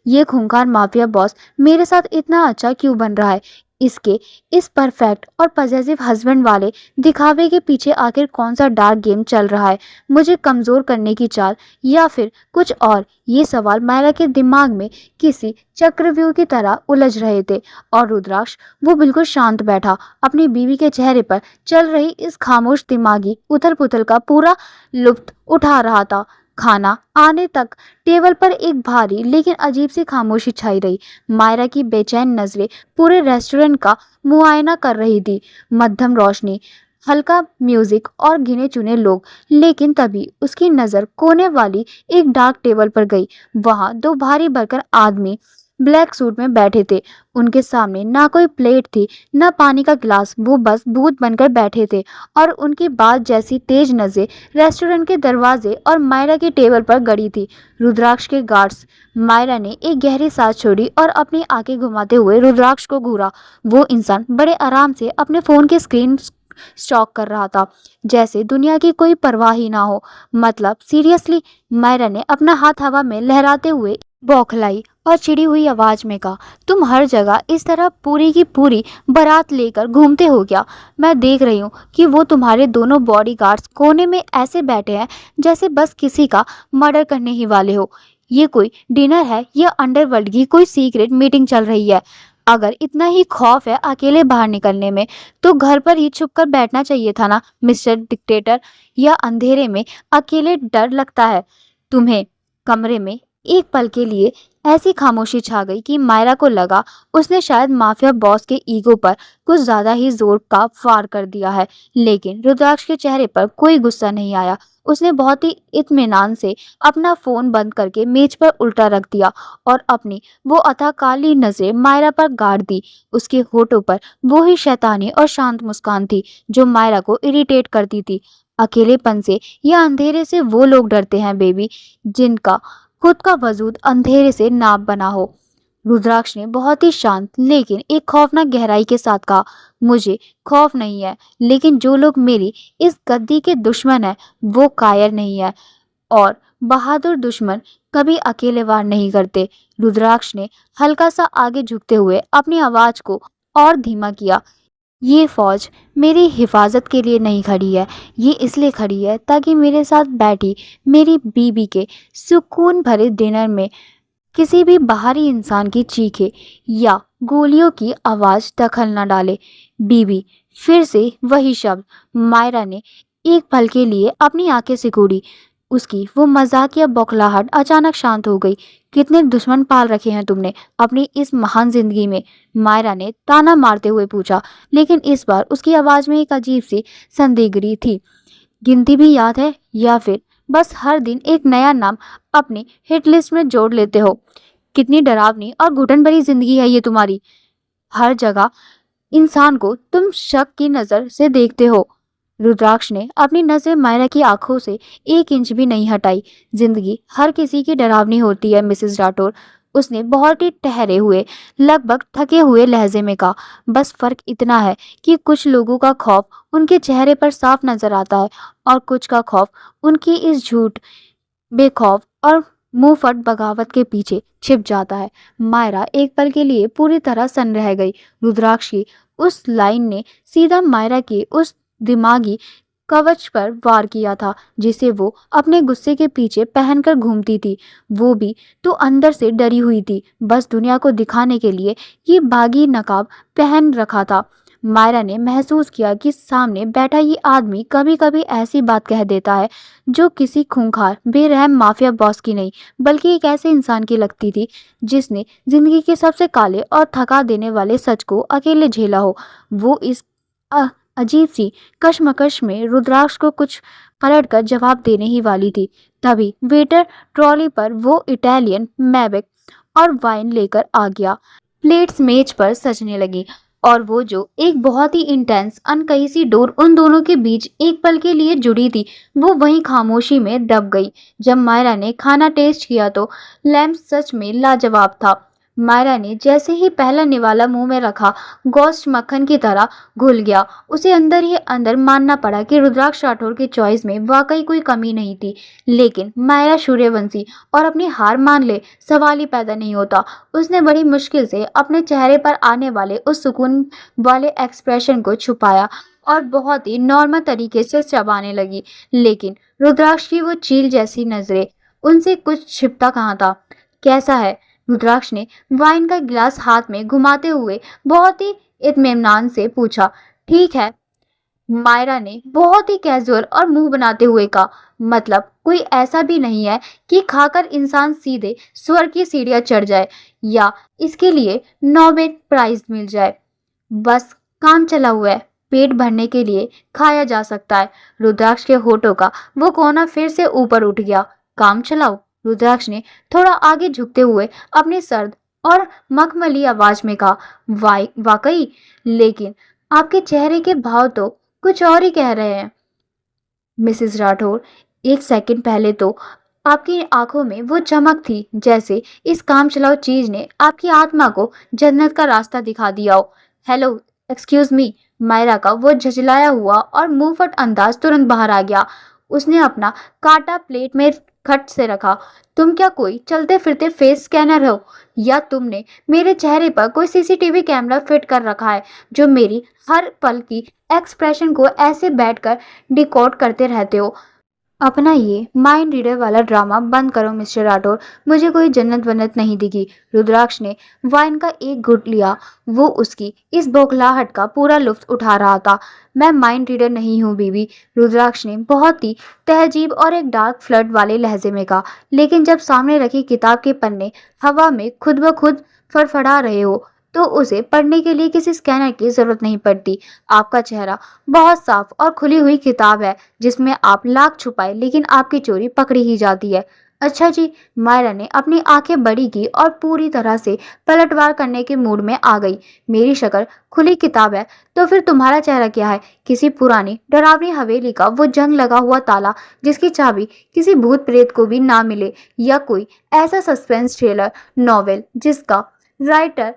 ये खूंखार माफिया बॉस मेरे साथ इतना अच्छा क्यों बन रहा है? इसके इस परफेक्ट और पजेसिव हस्बैंड वाले दिखावे के पीछे आखिर कौन सा डार्क गेम चल रहा है? मुझे कमजोर करने की चाल या फिर कुछ और? ये सवाल मायरा के दिमाग में किसी चक्रव्यूह की तरह उलझ रहे थे। और रुद्राक्ष, वो बिल्कुल शांत बैठा, अपनी बीवी के चेहरे पर चल रही इस खामोश दिमागी उथल पुथल का पूरा लुत्फ उठा रहा था। खाना आने तक टेबल पर एक भारी लेकिन अजीब सी खामोशी छाई रही। मायरा की बेचैन नजरें पूरे रेस्टोरेंट का मुआयना कर रही थी। मध्यम रोशनी, हल्का म्यूजिक और गिने चुने लोग। लेकिन तभी उसकी नजर कोने वाली एक डार्क टेबल पर गई। वहां दो भारी भरकम आदमी ब्लैक सूट में बैठे थे। उनके सामने ना कोई प्लेट थी, ना पानी का गिलास। वो बस भूत बनकर बैठे थे और उनकी बात जैसी तेज नजरें रेस्टोरेंट के दरवाजे और मायरा की टेबल पर गड़ी थी। रुद्राक्ष के गार्ड्स। मायरा ने एक गहरी सांस छोड़ी और अपनी आंखें घुमाते हुए रुद्राक्ष को घूरा। वो इंसान बड़े आराम से अपने फोन की स्क्रीन स्टॉक कर रहा था, जैसे दुनिया की कोई परवाह ही ना हो। मतलब सीरियसली? मायरा ने अपना हाथ हवा में लहराते हुए बौखलाई और चिड़ी हुई आवाज में कहा, तुम हर जगह इस तरह पूरी की पूरी बारात लेकर घूमते हो क्या? मैं देख रही हूँ कि वो तुम्हारे दोनों बॉडीगार्ड्स कोने में ऐसे बैठे हैं जैसे बस किसी का मर्डर करने ही वाले हो। ये कोई डिनर है या अंडरवर्ल्ड की कोई सीक्रेट मीटिंग चल रही है? अगर इतना ही खौफ है अकेले बाहर निकलने में, तो घर पर ही छुपकर बैठना चाहिए था ना मिस्टर डिक्टेटर। या अंधेरे में अकेले डर लगता है तुम्हें? कमरे में एक पल के लिए ऐसी खामोशी छा गई कि मायरा को लगा उसने शायद माफिया बॉस के ईगो पर कुछ ज्यादा ही जोर का वार कर दिया है। लेकिन रुद्राक्ष के चेहरे पर कोई गुस्सा नहीं आया। उसने बहुत ही इत्मीनान से अपना फोन बंद करके मेज पर उल्टा रख दिया और अपनी वो अथाह काली नजरें मायरा पर गाड़ दी। उसके होठों पर वो ही शैतानी और शांत मुस्कान थी जो मायरा को इरिटेट करती थी। अकेलेपन से या अंधेरे से वो लोग डरते हैं बेबी, जिनका खुद का वजूद अंधेरे से नाप बना हो। रुद्राक्ष ने बहुत ही शांत लेकिन एक खौफनाक गहराई के साथ कहा, मुझे खौफ नहीं है, लेकिन जो लोग मेरी इस गद्दी के दुश्मन हैं वो कायर नहीं है, और बहादुर दुश्मन कभी अकेले वार नहीं करते। रुद्राक्ष ने हल्का सा आगे झुकते हुए अपनी आवाज को और धीमा किया, ये फौज मेरी हिफाजत के लिए नहीं खड़ी है, ये इसलिए खड़ी है ताकि मेरे साथ बैठी मेरी बीबी के सुकून भरे डिनर में किसी भी बाहरी इंसान की चीखें या गोलियों की आवाज दखल न डाले। बीबी, फिर से वही शब्द। मायरा ने एक पल के लिए अपनी आंखें सिकोड़ी। उसकी वो मजाकिया बौखलाहट अचानक शांत हो गई। कितने दुश्मन पाल रखे हैं तुमने अपनी इस महान जिंदगी में? मायरा ने ताना मारते हुए पूछा, लेकिन इस बार उसकी आवाज में एक अजीब सी संदिग्धता थी। गिनती भी याद है या फिर बस हर दिन एक नया नाम अपनी हिट लिस्ट में जोड़ लेते हो? कितनी डरावनी और घुटन भरी जिंदगी है ये तुम्हारी। हर जगह इंसान को तुम शक की नजर से देखते हो। रुद्राक्ष ने अपनी नजर मायरा की आंखों से 1 इंच भी नहीं हटाई। जिंदगी हर किसी की डरावनी होती है मिसेस राठौर, उसने बहुत ही ठहरे हुए, लगभग थके हुए लहजे में कहा। बस फर्क इतना है कि कुछ लोगों का खौफ उनके चेहरे पर साफ नजर आता है और कुछ का खौफ उनकी इस झूठ, बेखौफ और मुंहफट बगावत के पीछे छिप जाता है। मायरा एक पल के लिए पूरी तरह सन्न रह गई। रुद्राक्ष की उस लाइन ने सीधा मायरा के उस दिमागी कवच पर वार किया था जिसे वो अपने गुस्से के पीछे पहनकर घूमती थी। वो भी तो अंदर से डरी हुई थी, बस दुनिया को दिखाने के लिए ये बागी नकाब पहन रखा था। मायरा ने महसूस किया कि सामने बैठा ये आदमी कभी कभी ऐसी बात कह देता है जो किसी खूंखार बेरहम माफिया बॉस की नहीं, बल्कि एक ऐसे इंसान की लगती थी जिसने जिंदगी के सबसे काले और थका देने वाले सच को अकेले झेला हो। वो इस अजीब सी कशमकश में रुद्राक्ष को कुछ पलटकर जवाब देने ही वाली थी। तभी वेटर ट्रॉली पर वो इटालियन मैबेक और वाइन लेकर आ गया। प्लेट्स मेज पर सजने लगी। और वो जो एक बहुत ही इंटेंस अनकही सी डोर उन दोनों के बीच एक पल के लिए जुड़ी थी, वो वहीं खामोशी में दब गई। जब मायरा ने खाना टेस्ट किया तो लैम्प सच में लाजवाब था। मायरा ने जैसे ही पहला निवाला मुंह में रखा, गोश्त मक्खन की तरह घुल गया। उसे अंदर ही अंदर मानना पड़ा कि रुद्राक्ष राठौर की चॉइस में वाकई कोई कमी नहीं थी। लेकिन मायरा सूर्यवंशी और अपनी हार मान ले, सवाल ही पैदा नहीं होता। उसने बड़ी मुश्किल से अपने चेहरे पर आने वाले उस सुकून वाले एक्सप्रेशन को छुपाया और बहुत ही नॉर्मल तरीके से चबाने लगी। लेकिन रुद्राक्ष की वो चील जैसी नजरें, उनसे कुछ छिपता कहाँ था। कैसा है? रुद्राक्ष ने वाइन का गिलास हाथ में घुमाते हुए बहुत ही इत्मीनान से पूछा। ठीक है, मायरा ने बहुत ही कैजुअल और मुंह बनाते हुए कहा। मतलब कोई ऐसा भी नहीं है कि खाकर इंसान सीधे स्वर्ग की सीढ़ियां चढ़ जाए या इसके लिए नोबेल प्राइज मिल जाए। बस काम चला हुआ है, पेट भरने के लिए खाया जा सकता है। रुद्राक्ष के होठों का वो कोना फिर से ऊपर उठ गया। काम चलाओ? रुद्राक्ष ने थोड़ा आगे झुकते हुए अपनी सर्द और मखमली आवाज में कहा। वाकई, लेकिन आपके चेहरे के भाव तो कुछ और ही कह रहे हैं मिसेस राठौर। एक सेकंड पहले तो आपकी आंखों में वो चमक थी जैसे इस काम चलाओ चीज ने आपकी आत्मा को जन्नत का रास्ता दिखा दिया हो। Hello, excuse me. मायरा का वो झुंझलाया हुआ और मुंहफट अंदाज तुरंत बाहर आ गया। उसने अपना काटा प्लेट में खट से रखा। तुम क्या कोई चलते फिरते फेस स्कैनर हो या तुमने मेरे चेहरे पर कोई सीसीटीवी कैमरा फिट कर रखा है जो मेरी हर पल की एक्सप्रेशन को ऐसे बैठकर डिकोड करते रहते हो? अपना ये माइंड रीडर वाला ड्रामा बंद करो मिस्टर राठौर। मुझे कोई जन्नत वन्नत नहीं दिखी। रुद्राक्ष ने वाइन का एक घुट लिया। वो उसकी इस बौखलाहट का पूरा लुत्फ उठा रहा था। मैं माइंड रीडर नहीं हूँ बीवी, रुद्राक्ष ने बहुत ही तहजीब और एक डार्क फ्लर्ट वाले लहजे में कहा। लेकिन जब सामने रखी किताब के पन्ने हवा में खुद ब खुद फड़फड़ा रहे हो तो उसे पढ़ने के लिए किसी स्कैनर की जरूरत नहीं पड़ती। आपका चेहरा बहुत साफ और खुली हुई किताब है जिसमें आप लाख छुपाए लेकिन आपकी चोरी पकड़ी ही जाती है। अच्छा जी। मायरा ने अपनी आंखें बड़ी की और पूरी तरह से पलटवार करने के मूड में आ गई। मेरी शक्ल खुली किताब है तो फिर तुम्हारा चेहरा क्या है? किसी पुरानी डरावनी हवेली का वो जंग लगा हुआ ताला जिसकी चाबी किसी भूत प्रेत को भी ना मिले, या कोई ऐसा सस्पेंस थ्रिलर नॉवेल जिसका राइटर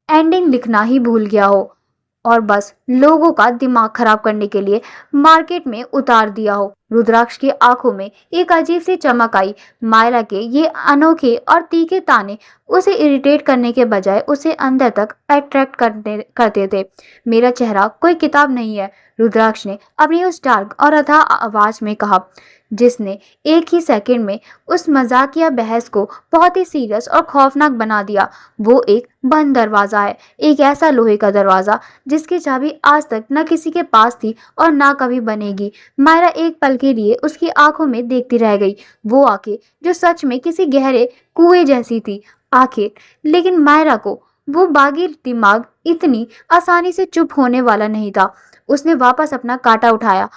एंडिंग लिखना ही भूल गया हो और बस लोगों का दिमाग खराब करने के लिए मार्केट में उतार दिया हो। रुद्राक्ष की आंखों में एक अजीब सी चमक आई। मायरा के ये अनोखे और तीखे ताने उसे इरिटेट करने के बजाय उसे अंदर तक अट्रैक्ट करते थे। मेरा चेहरा कोई किताब नहीं है, रुद्राक्ष ने अपनी उस डार्क और अथाह आवाज में कहा जिसने एक ही सेकंड में उस मजाकिया बहस को बहुत ही सीरियस और खौफनाक बना दिया। वो एक बंद दरवाजा है, एक ऐसा लोहे का दरवाजा जिसकी चाबी आज तक न किसी के पास थी और ना कभी बनेगी। मायरा एक पल के लिए उसकी आंखों में देखती रह गई। वो आंखें जो सच में किसी गहरे कुएं जैसी थी आंखें, लेकिन मायरा को वो बागी दिमाग इतनी आसानी से चुप होने वाला नहीं था। उसने वापस अपना कांटा उठाया।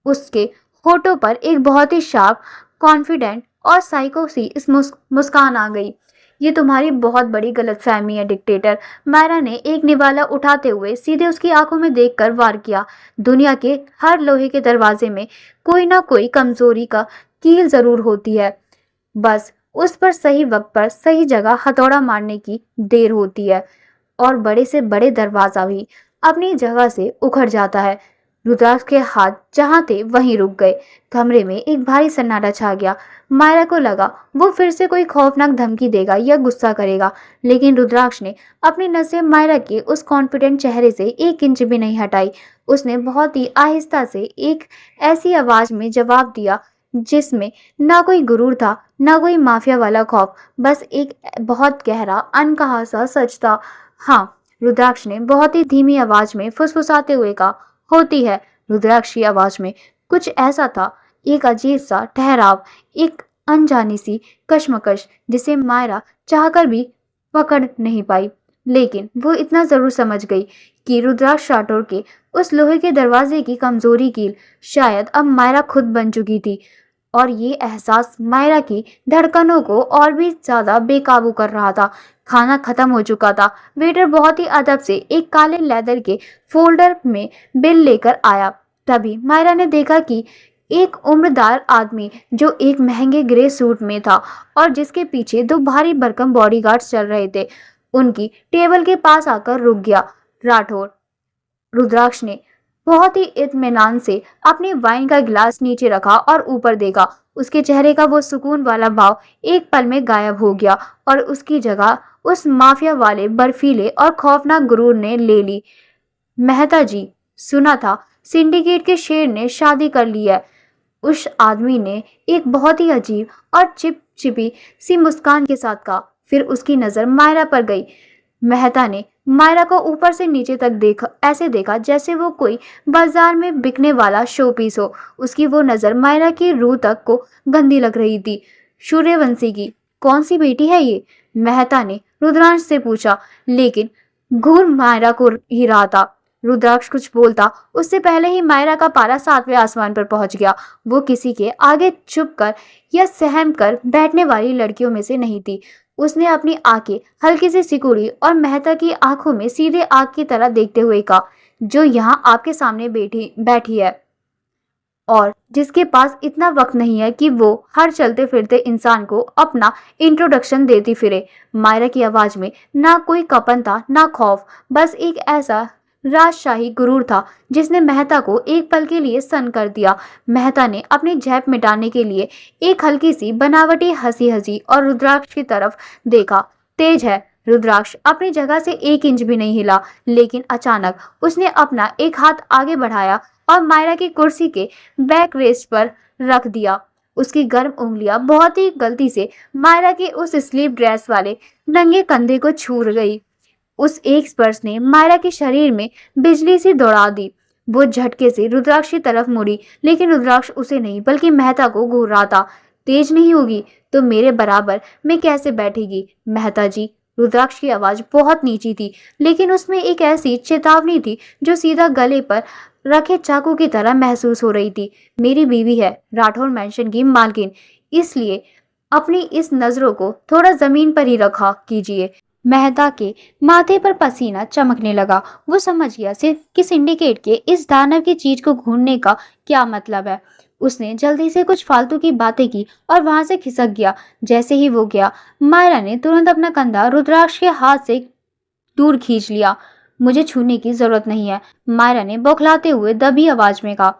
उसके होठों पर एक बहुत ही शार्प, कॉन्फिडेंट और साइको सी इस मुस्कान आ गई। ये तुम्हारी बहुत बड़ी गलतफहमी है डिक्टेटर। मायरा ने एक निवाला उठाते हुए सीधे उसकी आंखों में देखकर वार किया। दुनिया के हर लोहे के दरवाजे में कोई ना कोई कमजोरी का कील जरूर होती है, बस उस पर सही वक्त पर सही जगह हथौड़ा मारने की देर होती है और बड़े से बड़े दरवाजा भी अपनी जगह से उखड़ जाता है। रुद्राक्ष के हाथ जहां थे वहीं रुक गए। कमरे में एक भारी सन्नाटा छा गया। मायरा को लगा वो फिर से कोई खौफनाक धमकी देगा या गुस्सा करेगा, लेकिन रुद्राक्ष ने अपनी नजरें मायरा के उस कॉन्फिडेंट चेहरे से 1 इंच भी नहीं हटाई। उसने बहुत ही आहिस्ता से एक ऐसी आवाज में जवाब दिया जिसमें ना कोई गुरूर था ना कोई माफिया वाला खौफ, बस एक बहुत गहरा अनकहा सा सच था। हाँ, रुद्राक्ष ने बहुत ही धीमी आवाज में फुसफुसाते हुए कहा। होती है। रुद्राक्ष की आवाज में कुछ ऐसा था, एक अजीब सा ठहराव, एक अनजानी सी कश्मकश जिसे मायरा चाहकर भी पकड़ नहीं पाई। लेकिन वो इतना जरूर समझ गई कि रुद्राक्ष राठौर के उस लोहे के दरवाजे की कमजोरी कील शायद अब मायरा खुद बन चुकी थी। और ये एहसास मायरा की धड़कनों को और भी ज्यादा बेकाबू कर रहा था। खाना खत्म हो चुका था। वेटर बहुत ही अदब से एक काले लेदर के फोल्डर में बिल लेकर आया। तभी मायरा ने देखा कि एक उम्रदार आदमी जो एक महंगे ग्रे सूट में था और जिसके पीछे दो भारी भरकम बॉडीगार्ड्स चल रहे थे, उनकी टेबल के पास आकर रुक गया। राठौर रुद्राक्ष ने बहुत ही इत्मीनान से अपनी वाइन का गिलास नीचे रखा और ऊपर देखा। उसके चेहरे का वो सुकून वाला भाव एक पल में गायब हो गया और उसकी जगह उस माफिया वाले बर्फीले और खौफनाक गुरूर ने ले ली। मेहता जी, सुना था सिंडिकेट के शेर ने शादी कर ली है। उस आदमी ने एक बहुत ही अजीब और चिपचिपी सी मुस्कान के साथ कहा। फिर उसकी नजर मायरा पर गई। मेहता ने मायरा को ऊपर से नीचे तक ऐसे देखा जैसे वो कोई बाजार में बिकने वाला शो पीस हो। उसकी वो नजर मायरा की रूह तक को गंदी लग रही थी। सूर्यवंशी की कौन सी बेटी है ये? मेहता ने रुद्रांश से पूछा, लेकिन घूर मायरा को ही रहा था। रुद्राक्ष कुछ बोलता उससे पहले ही मायरा का पारा 7वें आसमान पर पहुंच गया। वो किसी के आगे चुप कर या सहम कर बैठने वाली लड़कियों में से नहीं थी। उसने अपनी आंखें हल्की सी सिकुड़ी और मेहता की आंखों में सीधे आग की तरह देखते हुए कहा, जो यहाँ आपके सामने बैठी है और जिसके पास इतना वक्त नहीं है कि वो हर चलते फिरते इंसान को अपना इंट्रोडक्शन देती फिरे। मायरा की आवाज में ना कोई कपन था ना खौफ, बस एक ऐसा राजशाही गुरूर था जिसने मेहता को एक पल के लिए सन्न कर दिया। मेहता ने अपनी झेप मिटाने के लिए एक हल्की सी बनावटी हंसी हंसी और रुद्राक्ष की तरफ देखा। तेज है। रुद्राक्ष अपनी जगह से 1 इंच भी नहीं हिला, लेकिन अचानक उसने अपना एक हाथ आगे बढ़ाया और मायरा की कुर्सी के बैक रेस्ट पर रख दिया। उसकी गर्म उंगलियां बहुत ही गलती से मायरा के उस स्लीव ड्रेस वाले नंगे कंधे को छू गई। उस एक स्पर्श ने मायरा के शरीर में बिजली सी दौड़ा दी। वो झटके से रुद्राक्ष की तरफ मुड़ी, लेकिन रुद्राक्ष उसे नहीं बल्कि मेहता को घूर रहा था। तेज नहीं होगी तो मेरे बराबर में कैसे बैठेगी मेहता जी? रुद्राक्ष की आवाज बहुत नीची थी, लेकिन उसमें एक ऐसी चेतावनी थी जो सीधा गले पर रखे चाकू की तरह महसूस हो रही थी। मेरी बीवी है, राठौर मैंशन की मालकिन, इसलिए अपनी इस नजरों को थोड़ा जमीन पर ही रखा कीजिए। मेहता के माथे पर पसीना चमकने लगा। वो समझ गया सिर्फ कि सिंडिकेट के इस दानव की चीज को ढूंढने का क्या मतलब है। उसने जल्दी से कुछ फालतू की बातें की और वहां से खिसक गया। जैसे ही वो गया, मायरा ने तुरंत अपना कंधा रुद्राक्ष के हाथ से दूर खींच लिया। मुझे छूने की जरूरत नहीं है, मायरा ने बौखलाते हुए दबी आवाज में कहा।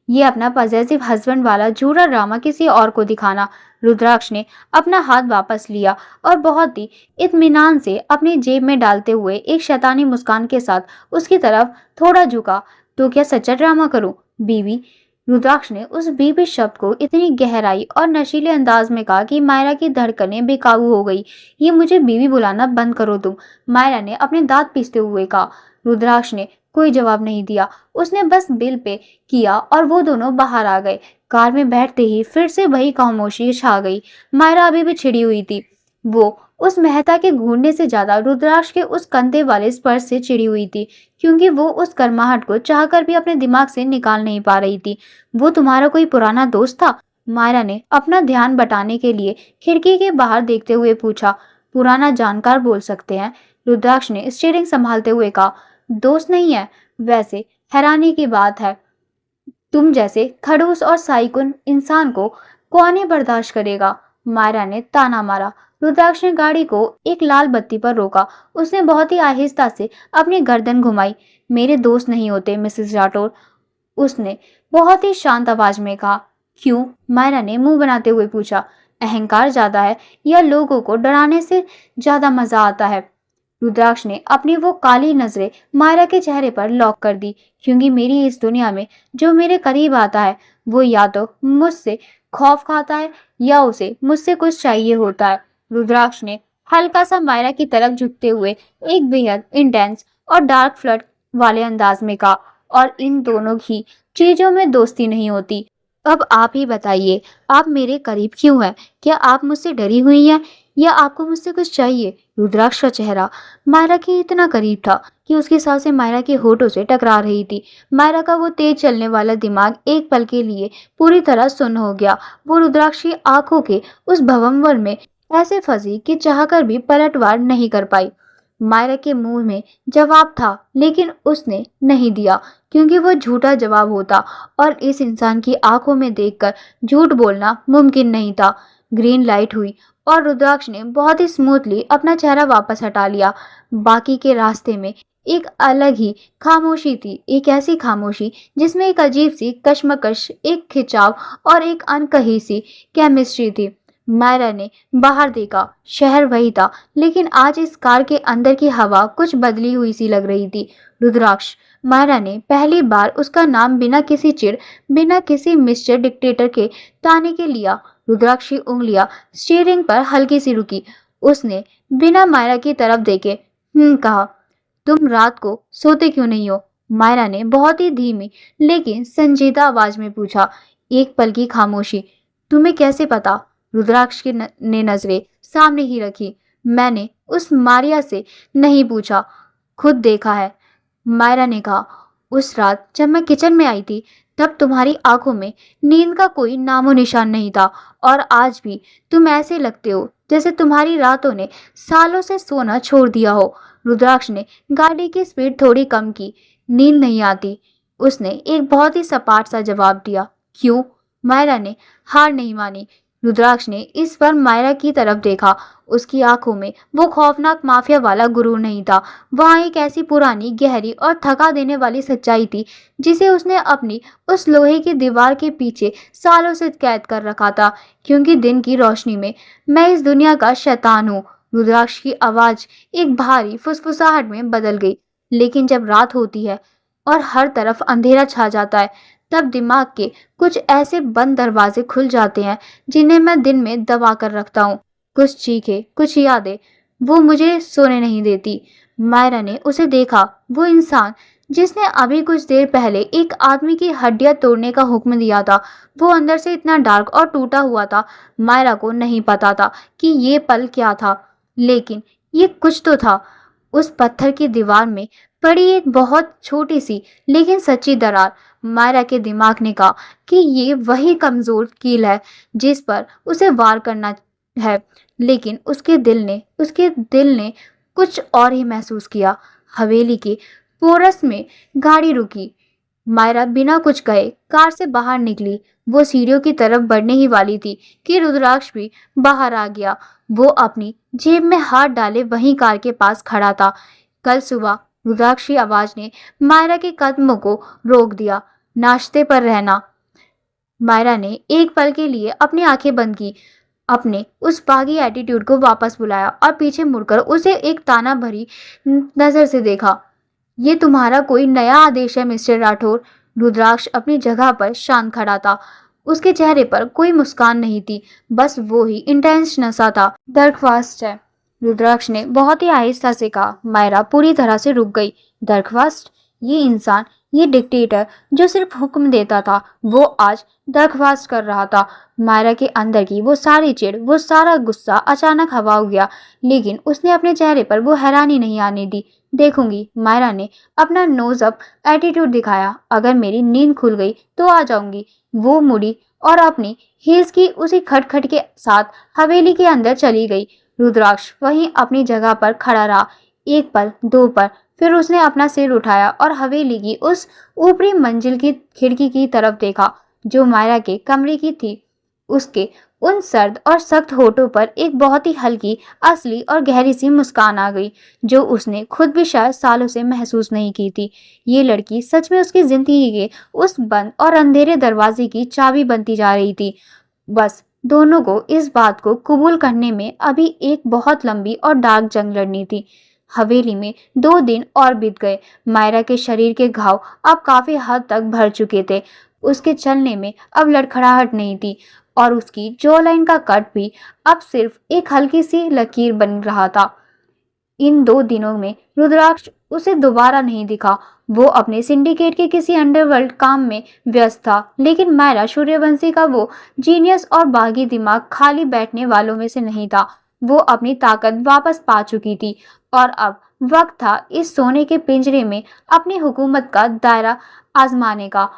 ये अपना पॉजेसिव हस्बैंड वाला झूठा ड्रामा किसी और को दिखाना। रुद्राक्ष ने अपना हाथ वापस लिया और बहुत ही इत्मीनान से अपनी जेब में डालते हुए एक शैतानी मुस्कान के साथ उसकी तरफ थोड़ा झुका। तो क्या सच्चा ड्रामा करूं बीवी? रुद्राक्ष ने उस बीवी शब्द को इतनी गहराई और नशीले अंदाज में कहा कि मायरा की धड़कनें बेकाबू हो गई। ये मुझे बीवी बुलाना बंद करो तुम, मायरा ने अपने दांत पीसते हुए कहा। रुद्राक्ष ने कोई जवाब नहीं दिया। उसने बस बिल पे किया और वो दोनों बाहर आ गए। कार में बैठते ही फिर से वही खामोशी छा गई। मायरा अभी भी छिड़ी हुई थी। वो उस मेहता के घूरने से ज्यादा रुद्राक्ष के उस कंधे वाले स्पर्श से चिड़ी हुई थी, क्योंकि वो उस गर्माहट को चाहकर भी अपने दिमाग से निकाल नहीं पा रही थी। वो तुम्हारा कोई पुराना दोस्त था? मायरा ने अपना ध्यान बटाने के लिए खिड़की के बाहर देखते हुए पूछा। पुराना जानकार बोल सकते हैं, रुद्राक्ष ने स्टीयरिंग संभालते हुए कहा। दोस्त नहीं है? वैसे हैरानी की बात है, तुम जैसे खड़ूस और साइकुन इंसान को कौन ही बर्दाश्त करेगा? मायरा ने ताना मारा। रुद्राक्ष ने गाड़ी को एक लाल बत्ती पर रोका। उसने बहुत ही आहिस्ता से अपनी गर्दन घुमाई। मेरे दोस्त नहीं होते मिसेस राठौर, उसने बहुत ही शांत आवाज में कहा। क्यों? मायरा ने मुंह बनाते हुए पूछा। अहंकार ज्यादा है या लोगों को डराने से ज्यादा मजा आता है? रुद्राक्ष ने अपनी वो काली नजरें मायरा के चेहरे पर लॉक कर दी, क्योंकि मेरी इस दुनिया में जो मेरे करीब आता है वो या तो मुझसे खौफ खाता है या उसे मुझसे कुछ चाहिए होता है। रुद्राक्ष ने हल्का सा मायरा की तरफ झुकते हुए एक बेहद इंटेंस और डार्क फ्लर्ट वाले अंदाज में कहा, और इन दोनों ही चीजों में दोस्ती नहीं होती। अब आप ही बताइए, आप मेरे करीब क्यों हैं? क्या आप मुझसे डरी हुई हैं या आपको मुझसे कुछ चाहिए? रुद्राक्ष का चेहरा मायरा के इतना करीब था कि उसकी सांसें मायरा के होठों से टकरा रही थी। मायरा का वो तेज चलने वाला दिमाग एक पल के लिए पूरी तरह सुन्न हो गया। वो रुद्राक्ष की आंखों के उस भंवर में ऐसे फंसी कि चाहकर भी पलटवार नहीं कर पाई। मायरा के मुंह में जवाब था, लेकिन उसने नहीं दिया, क्योंकि वो झूठा जवाब होता और इस इंसान की आंखों में देखकर झूठ बोलना मुमकिन नहीं था। ग्रीन लाइट हुई और रुद्राक्ष ने बहुत ही स्मूथली अपना चेहरा वापस हटा लिया। बाकी के रास्ते में एक अलग ही खामोशी थी, एक ऐसी खामोशी जिसमें एक अजीब सी कश्मकश, एक खिंचाव और एक अनकही सी केमिस्ट्री थी। मायरा ने बाहर देखा, शहर वही था, लेकिन आज इस कार के अंदर की हवा कुछ बदली हुई सी लग रही थी। रुद्राक्ष। मायरा ने पहली बार उसका नाम बिना किसी चिढ़, बिना किसी मिस्टर डिक्टेटर के ताने के लिया। रुद्राक्ष की उंगलियां स्टीयरिंग पर हल्की सी रुकी। उसने बिना मायरा की तरफ देखे कहा, तुम रात को सोते क्यों नहीं हो? मायरा ने बहुत ही धीमी लेकिन संजीदा आवाज में पूछा। एक पल की खामोशी। तुम्हें कैसे पता? रुद्राक्ष ने नजरें सामने ही रखी। मैंने उस मारिया से नहीं पूछा, खुद देखा है, मायरा ने कहा। उस रात जब मैं किचन में आई थी तब तुम्हारी आंखों में नींद का कोई नामो निशान नहीं था, और आज भी तुम ऐसे लगते हो जैसे तुम्हारी रातों ने सालों से सोना छोड़ दिया हो। रुद्राक्ष ने गाड़ी की स्पीड थोड़ी कम की। नींद नहीं आती, उसने एक बहुत ही सपाट सा जवाब दिया। क्यों? मायरा ने हार नहीं मानी। रुद्राक्ष ने इस बार मायरा की तरफ देखा। उसकी आंखों में वो खौफनाक माफिया वाला गुरूर नहीं था। वहां एक ऐसी पुरानी, गहरी और थका देने वाली सच्चाई थी जिसे उसने अपनी उस लोहे की दीवार के पीछे सालों से कैद कर रखा था। क्योंकि दिन की रोशनी में मैं इस दुनिया का शैतान हूँ। रुद्राक्ष की आवाज एक भारी फुसफुसाहट में बदल गई। लेकिन जब रात होती है और हर तरफ अंधेरा छा जाता है, तब दिमाग के कुछ ऐसे बंद दरवाजे खुल जाते हैं जिन्हें मैं दिन में दबा कर रखता हूँ। कुछ चीखें, कुछ यादें, वो मुझे सोने नहीं देती। मायरा ने उसे देखा, वो इंसान जिसने अभी कुछ देर पहले एक आदमी की हड्डियां तोड़ने का हुक्म दिया था, वो अंदर से इतना डार्क और टूटा हुआ था। मायरा को नहीं पता था कि ये पल क्या था, लेकिन ये कुछ तो था। उस पत्थर की दीवार में पड़ी एक बहुत छोटी सी लेकिन सच्ची दरार। मायरा के दिमाग ने कहा कि ये वही कमजोर कील है जिस पर उसे वार करना है, लेकिन उसके दिल ने कुछ और ही महसूस किया। हवेली के पोरस में गाड़ी रुकी। मायरा बिना कुछ कहे कार से बाहर निकली। वो सीढ़ियों की तरफ बढ़ने ही वाली थी कि रुद्राक्ष भी बाहर आ गया। वो अपनी जेब में हाथ डाले वहीं कार के पास खड़ा था। कल सुबह रुद्राक्ष की आवाज ने मायरा के कदमों को रोक दिया। नाश्ते पर रहना। मायरा ने एक पल के लिए अपनी आंखें बंद की, अपने उस बागी एटीट्यूड को वापस बुलाया और पीछे मुड़कर उसे एक ताना भरी नजर से देखा। ये तुम्हारा कोई नया आदेश है मिस्टर राठौर? रुद्राक्ष अपनी जगह पर शांत खड़ा था। उसके चेहरे पर कोई मुस्कान नहीं थी, बस वो ही इंटेंस नशा था। दरख्वास्त है, रुद्राक्ष ने बहुत ही आहिस्ता से कहा। मायरा पूरी तरह से रुक गई। दरख्वास्त? ये इंसान, ये डिक्टेटर जो सिर्फ हुक्म देता था, वो आज दरख्वास्त कर रहा था। मायरा के अंदर की वो सारी चिढ़, वो सारा गुस्सा अचानक हवा हो गया, लेकिन उसने अपने चेहरे पर वो हैरानी नहीं आने दी। देखूंगी, मायरा ने अपना नोज अप एटीट्यूड दिखाया। अगर मेरी नींद खुल गई तो आ जाऊंगी। वो मुड़ी और अपनी हील्स की उसी खटखट के साथ हवेली के अंदर चली गई। रुद्राक्ष वहीं अपनी जगह पर खड़ा रहा। एक पल, दो पल, फिर उसने अपना सिर उठाया और हवेली की उस ऊपरी मंजिल की खिड़की की तरफ देखा जो मायरा के कमरे की थी। उसके उन सर्द और सख्त होठों पर एक बहुत ही हल्की, असली और गहरी सी मुस्कान आ गई, जो उसने खुद भी शायद सालों से महसूस नहीं की थी। ये लड़की सच में उसकी जिंदगी के उस बंद और अंधेरे दरवाजे की चाबी बनती जा रही थी। बस दोनों को इस बात को कबूल करने में अभी एक बहुत लंबी और डार्क जंग लड़नी थी। हवेली में 2 दिन और बीत गए। मायरा के शरीर के घाव अब काफी हद तक भर चुके थे। उसके चलने में अब लड़खड़ाहट नहीं थी और उसकी जॉ लाइन का कट भी अब सिर्फ एक हल्की सी लकीर बन रहा था। इन 2 दिनों में रुद्राक्ष उसे दोबारा नहीं दिखा। वो अपने सिंडिकेट के किसी अंडरवर्ल्ड काम में व्यस्त था, लेकिन मायरा सूर्यवंशी का वो जीनियस और बागी दिमाग खाली बैठने वालों में से नहीं था। वो अपनी ताकत वापस पा चुकी थी और अब वक्त था इस सोने के पिंजरे में अपनी हुकूमत का दायरा आजमाने का।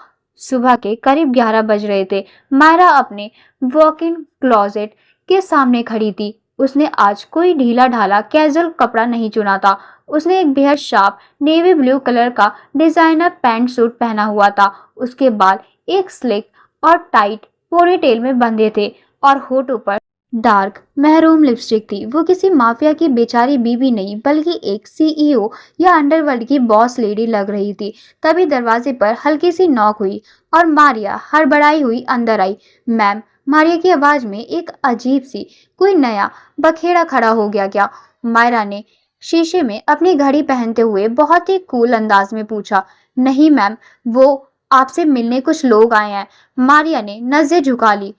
सुबह के करीब 11 बज रहे थे। मायरा अपने वॉक इन क्लोजेट के सामने खड़ी थी। उसने आज कोई ढीला ढाला कैजुअल कपड़ा नहीं चुना था। उसने एक बेहद शार्प नेवी ब्लू कलर का डिजाइनर पैंट सूट पहना हुआ था। उसके बाल एक स्लिक और टाइट पोनीटेल में बंधे थे और होठों पर डार्क महरून लिपस्टिक थी। वो किसी माफिया की बेचारी बीवी नहीं बल्कि एक सीईओ या अंडरवर्ल्ड की बॉस लेडी लग रही थी। तभी दरवाजे पर हल्की सी नॉक हुई और मारिया हड़बड़ाई हुई अंदर आई। मैम, मारिया की आवाज में एक अजीब सी कोई नया बखेड़ा खड़ा हो गया क्या? मायरा ने शीशे में अपनी घड़ी पहनते हुए बहुत ही कूल अंदाज में पूछा। नहीं मैम, वो आपसे मिलने कुछ लोग आए हैं। मारिया ने नजरें झुका ली।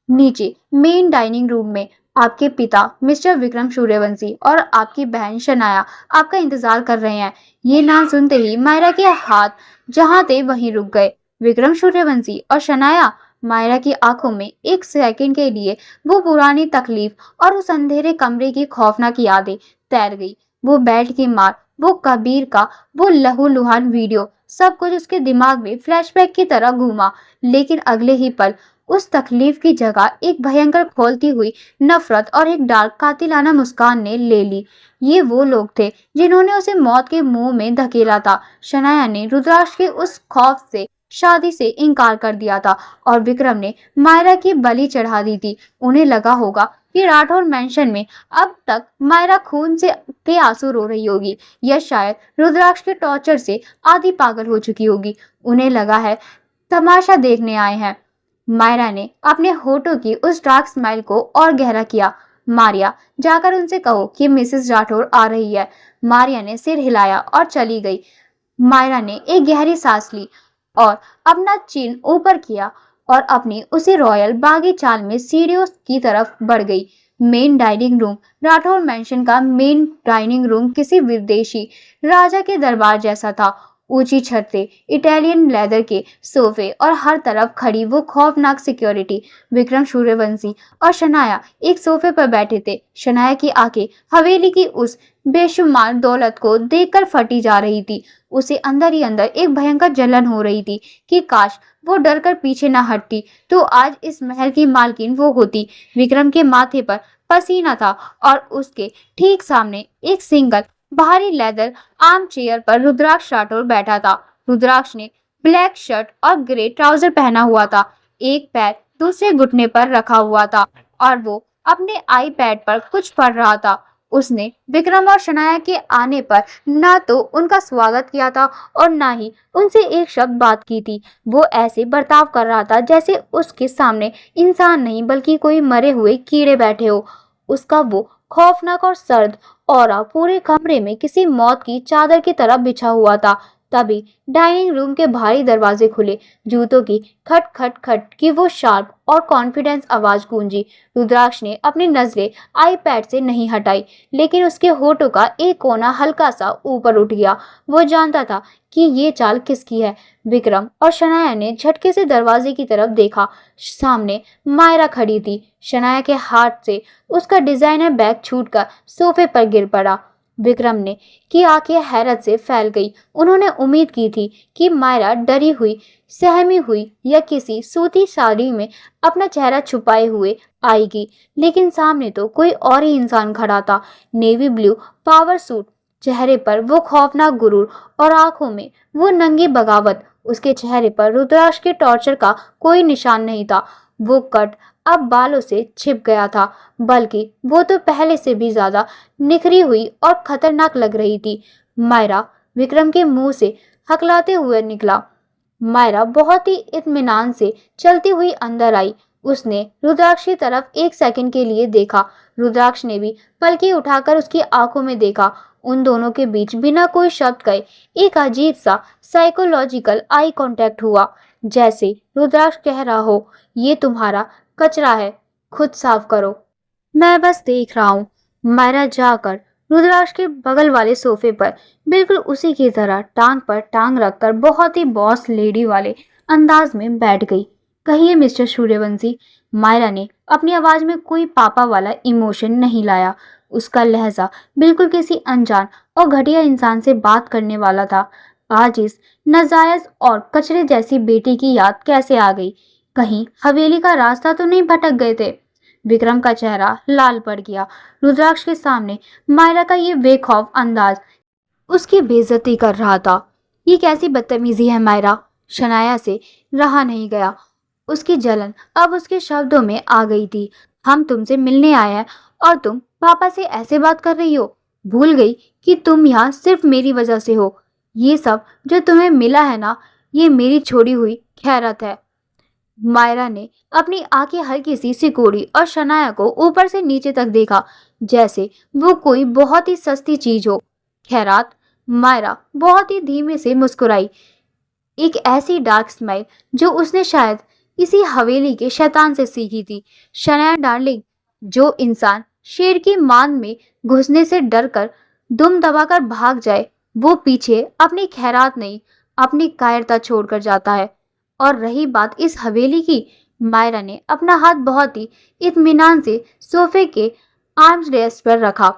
नीचे मेन डाइनिंग रूम में आपके पिता मिस्टर विक्रम सूर्यवंशी और आपकी बहन शनाया आपका इंतजार कर रहे हैं। ये नाम सुनते ही मायरा के हाथ जहां थे वहीं रुक गए। विक्रम सूर्यवंशी और शनाया। मायरा की आंखों में एक सेकंड के लिए वो पुरानी तकलीफ और उस अंधेरे कमरे की खौफनाक यादें तैर गई। वो बेल्ट की मार, वो कबीर का वो लहूलुहान वीडियो, सब कुछ उसके दिमाग में फ्लैशबैक की तरह घूमा। लेकिन अगले ही पल उस तकलीफ की जगह एक भयंकर खोलती हुई नफरत और एक डार्क कातिलाना मुस्कान ने ले ली। ये वो लोग थे जिन्होंने उसे मौत के मुंह में धकेला था। शनाया ने रुद्राक्ष के उस खौफ से शादी से इनकार कर दिया था और विक्रम ने मायरा की बलि चढ़ा दी थी। उन्हें लगा होगा कि राठौर मैंशन में अब तक मायरा खून से के आंसू रो रही होगी या शायद रुद्राक्ष के टॉर्चर से आधी पागल हो चुकी होगी। उन्हें लगा है तमाशा देखने आए हैं। मायरा ने अपने होठों की उस डार्क स्माइल को और गहरा किया। मारिया, जाकर उनसे कहो कि मिसेस राठौर आ रही है। मारिया ने सिर हिलाया और चली गई। मायरा ने एक गहरी सांस ली और अपना चिन ऊपर किया और अपनी उसी रॉयल बागी चाल में सीढ़ियों की तरफ बढ़ गई। Main dining room Rathore mention का मेन डाइनिंग रूम किसी विदेशी राजा के दरबार जैसा था। ऊंची छतें, इटालियन लेदर के सोफे और हर तरफ खड़ी वो खौफनाक सिक्योरिटी। विक्रम सूर्यवंशी और शनाया एक सोफे पर बैठे थे। शनाया की आंखें हवेली की उस बेशुमार दौलत को देखकर फटी जा रही थी। उसे अंदर ही अंदर एक भयंकर जलन हो रही थी कि काश वो डरकर पीछे न हटती तो आज इस महल की मालकिन वो होती। विक्रम के माथे पर पसीना था और उसके ठीक सामने एक सिंगल भारी लेदर आर्म चेयर पर रुद्राक्ष राठौर बैठा था। रुद्राक्ष ने ब्लैक शर्ट और ग्रे ट्राउजर पहना हुआ था। एक पैर दूसरे घुटने पर रखा हुआ था और वो अपने आईपैड पर कुछ पढ़ रहा था। उसने विक्रम और शनाया के आने पर ना तो उनका स्वागत किया था और ना ही उनसे एक शब्द बात की थी। वो ऐसे बर्ताव कर रहा था जैसे उसके सामने इंसान नहीं बल्कि कोई मरे हुए कीड़े बैठे हो। उसका वो खौफनाक और सर्द ऑरा पूरे कमरे में किसी मौत की चादर की तरह बिछा हुआ था। तभी डाइनिंग रूम के भारी दरवाजे खुले। जूतों की खट खट खट की वो शार्प और कॉन्फिडेंस आवाज गूंजी। रुद्राक्ष ने अपनी नजरें आईपैड से नहीं हटाई, लेकिन उसके होठों का एक कोना हल्का सा ऊपर उठ गया। वो जानता था कि ये चाल किसकी है। विक्रम और शनाया ने झटके से दरवाजे की तरफ देखा। सामने मायरा खड़ी थी। शनाया के हाथ से उसका डिजाइनर बैग छूटकर सोफे पर गिर पड़ा। विक्रम ने की आंखें हैरत से फैल गई। उन्होंने उम्मीद की थी कि मायरा डरी हुई, सहमी हुई या किसी सूती साड़ी में अपना चेहरा छुपाए हुए आएगी, लेकिन सामने तो कोई और ही इंसान खड़ा था। नेवी ब्लू पावर सूट, चेहरे पर वो खौफनाक गुरूर और आंखों में वो नंगी बगावत। उसके चेहरे पर रुद्राक्ष के टॉर्चर का कोई निशान नहीं था। वो कट अब बालों से छिप गया था, बल्कि वो तो पहले से भी ज्यादा निखरी हुई और खतरनाक लग रही थी। मायरा, विक्रम के मुंह से हकलाते हुए निकला। मायरा बहुत ही इत्मीनान से चलती हुई अंदर आई। उसने रुद्राक्ष की तरफ एक सेकंड के लिए देखा। रुद्राक्ष ने भी पलकी उठाकर उसकी आंखों में देखा। उन दोनों के बीच बिना कोई शब्द कहे एक अजीब सा साइकोलॉजिकल आई कांटेक्ट हुआ, जैसे रुद्राक्ष कह रहा हो, ये तुम्हारा कचरा है, खुद साफ करो, मैं बस देख रहा हूँ। मायरा जाकर रुद्राक्ष के बगल वाले सोफे पर बिल्कुल उसी की तरह टांग पर टांग रखकर बहुत ही बॉस लेडी वाले अंदाज में बैठ गई। कहिए मिस्टर सूर्यवंशी। मायरा ने अपनी आवाज में कोई पापा वाला इमोशन नहीं लाया। उसका लहजा बिल्कुल किसी अनजान और घटिया इंसान से बात करने वाला था। आज इस नाजायज और कचरे जैसी बेटी की याद कैसे आ गई? कहीं हवेली का रास्ता तो नहीं भटक गए थे? विक्रम का चेहरा लाल पड़ गया। रुद्राक्ष के सामने मायरा का ये बेखौफ अंदाज उसकी बेइज्जती कर रहा था। ये कैसी बदतमीजी है मायरा? शनाया से रहा नहीं गया। उसकी जलन अब उसके शब्दों में आ गई थी। हम तुमसे मिलने आए हैं और तुम पापा से ऐसे बात कर रही हो? भूल गई कि तुम यहाँ सिर्फ मेरी वजह से हो? ये सब जो तुम्हें मिला है ना, ये मेरी छोड़ी हुई खैरत है। मायरा ने अपनी आंखें हल्की सी सिकोड़ी और शनाया को ऊपर से नीचे तक देखा, जैसे वो कोई बहुत ही सस्ती चीज हो। खैरात? मायरा बहुत ही धीमे से मुस्कुराई, एक ऐसी डार्क स्माइल जो उसने शायद इसी हवेली के शैतान से सीखी थी। शनाया डार्लिंग, जो इंसान शेर की मान में घुसने से डरकर दुम दबाकर भाग जाए, वो पीछे अपनी खैरात नहीं, अपनी कायरता छोड़कर जाता है। और रही बात इस हवेली की, मायरा ने अपना हाथ बहुत ही इत्मीनान से सोफे के आर्म्स रेस्ट पर रखा,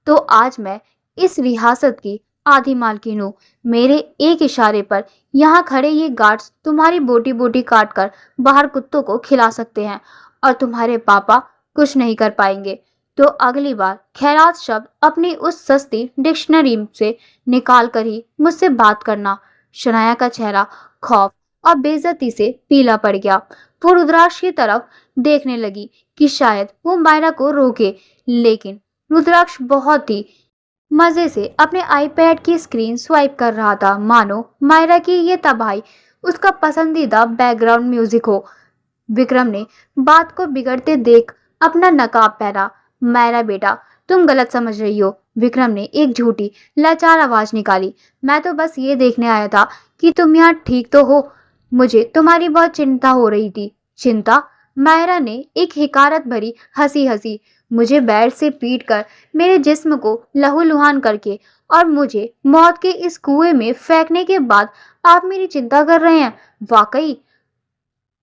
तो आज मैं इस रियासत की आधी मालकिन हूँ। मेरे एक इशारे पर यहाँ खड़े ये गार्ड्स तुम्हारी बोटी बोटी काट कर बाहर कुत्तों को खिला सकते हैं और तुम्हारे पापा कुछ नहीं कर पाएंगे। तो अगली बार खैरात शब्द अपनी उस सस्ती डिक्शनरी से निकाल कर ही मुझसे बात करना। शनाया का चेहरा खौफ और बेइज्जती से पीला पड़ गया। वो रुद्राक्ष की तरफ देखने लगी कि शायद वो मायरा को रोके, लेकिन रुद्राक्ष बहुत ही मजे से अपने आईपैड की स्क्रीन स्वाइप कर रहा था, मानो मायरा की ये तबाही उसका पसंदीदा बैकग्राउंड म्यूजिक हो। विक्रम ने बात को बिगड़ते देख अपना नकाब पहना। मायरा बेटा, तुम गलत समझ रही हो। विक्रम ने एक झूठी लाचार आवाज निकाली। मैं तो बस ये देखने आया था कि तुम यहाँ ठीक तो हो। मुझे तुम्हारी बहुत चिंता हो रही थी। चिंता? मायरा ने एक हिकारत भरी हंसी हंसी। मुझे बेड से पीटकर, मेरे जिस्म को लहूलुहान करके और मुझे मौत के इस कुएं में फेंकने के बाद आप मेरी चिंता कर रहे हैं? वाकई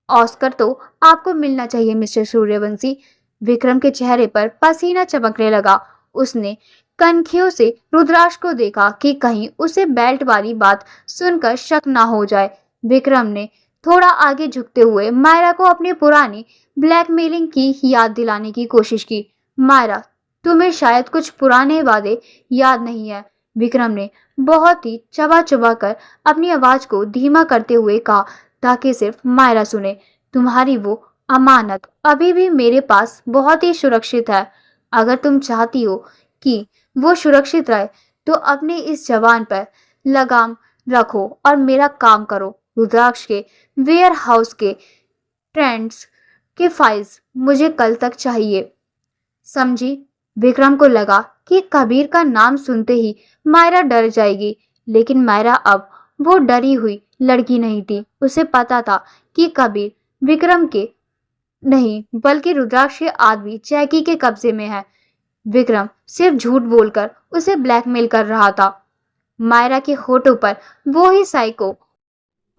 ऑस्कर तो आपको मिलना चाहिए मिस्टर सूर्यवंशी। विक्रम के चेहरे पर पसीना चमकने लगा। उसने कनखियों से रुद्राक्ष को देखा कि कहीं उसे बेल्ट वाली बात सुनकर शक ना हो जाए। विक्रम ने थोड़ा आगे झुकते हुए मायरा को अपनी पुरानी ब्लैकमेलिंग की याद दिलाने की कोशिश की। मायरा, तुम्हें शायद कुछ पुराने वादे याद नहीं है। विक्रम ने बहुत ही चबा चबा कर अपनी आवाज को धीमा करते हुए कहा, ताकि सिर्फ मायरा सुने। तुम्हारी वो अमानत अभी भी मेरे पास बहुत ही सुरक्षित है। अगर तुम चाहती हो कि वो सुरक्षित रहे, तो अपने इस जवान पर लगाम रखो और मेरा काम करो। रुद्राक्ष के वेयर हाउस के ट्रेंड्स के फाइल्स मुझे कल तक चाहिए, समझी? विक्रम को लगा कि कबीर का नाम सुनते ही मायरा डर जाएगी, लेकिन मायरा अब वो डरी हुई लड़की नहीं थी। उसे पता था कि कबीर विक्रम के नहीं बल्कि रुद्राक्ष के आदमी जैकी के कब्जे में है। विक्रम सिर्फ झूठ बोलकर उसे ब्लैकमेल कर रहा था। मायरा के होठों पर वो ही साइको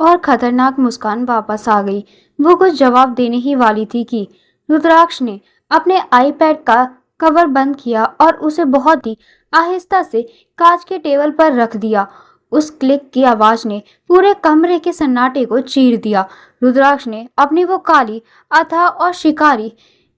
और खतरनाक मुस्कान वापस आ गई। वो कुछ जवाब देने ही वाली थी कि रुद्राक्ष ने अपने आईपैड का कवर बंद किया और उसे बहुत ही आहिस्ता से कांच के टेबल पर रख दिया। उस क्लिक की आवाज ने पूरे कमरे के सन्नाटे को चीर दिया। रुद्राक्ष ने अपनी वो काली, अथाह और शिकारी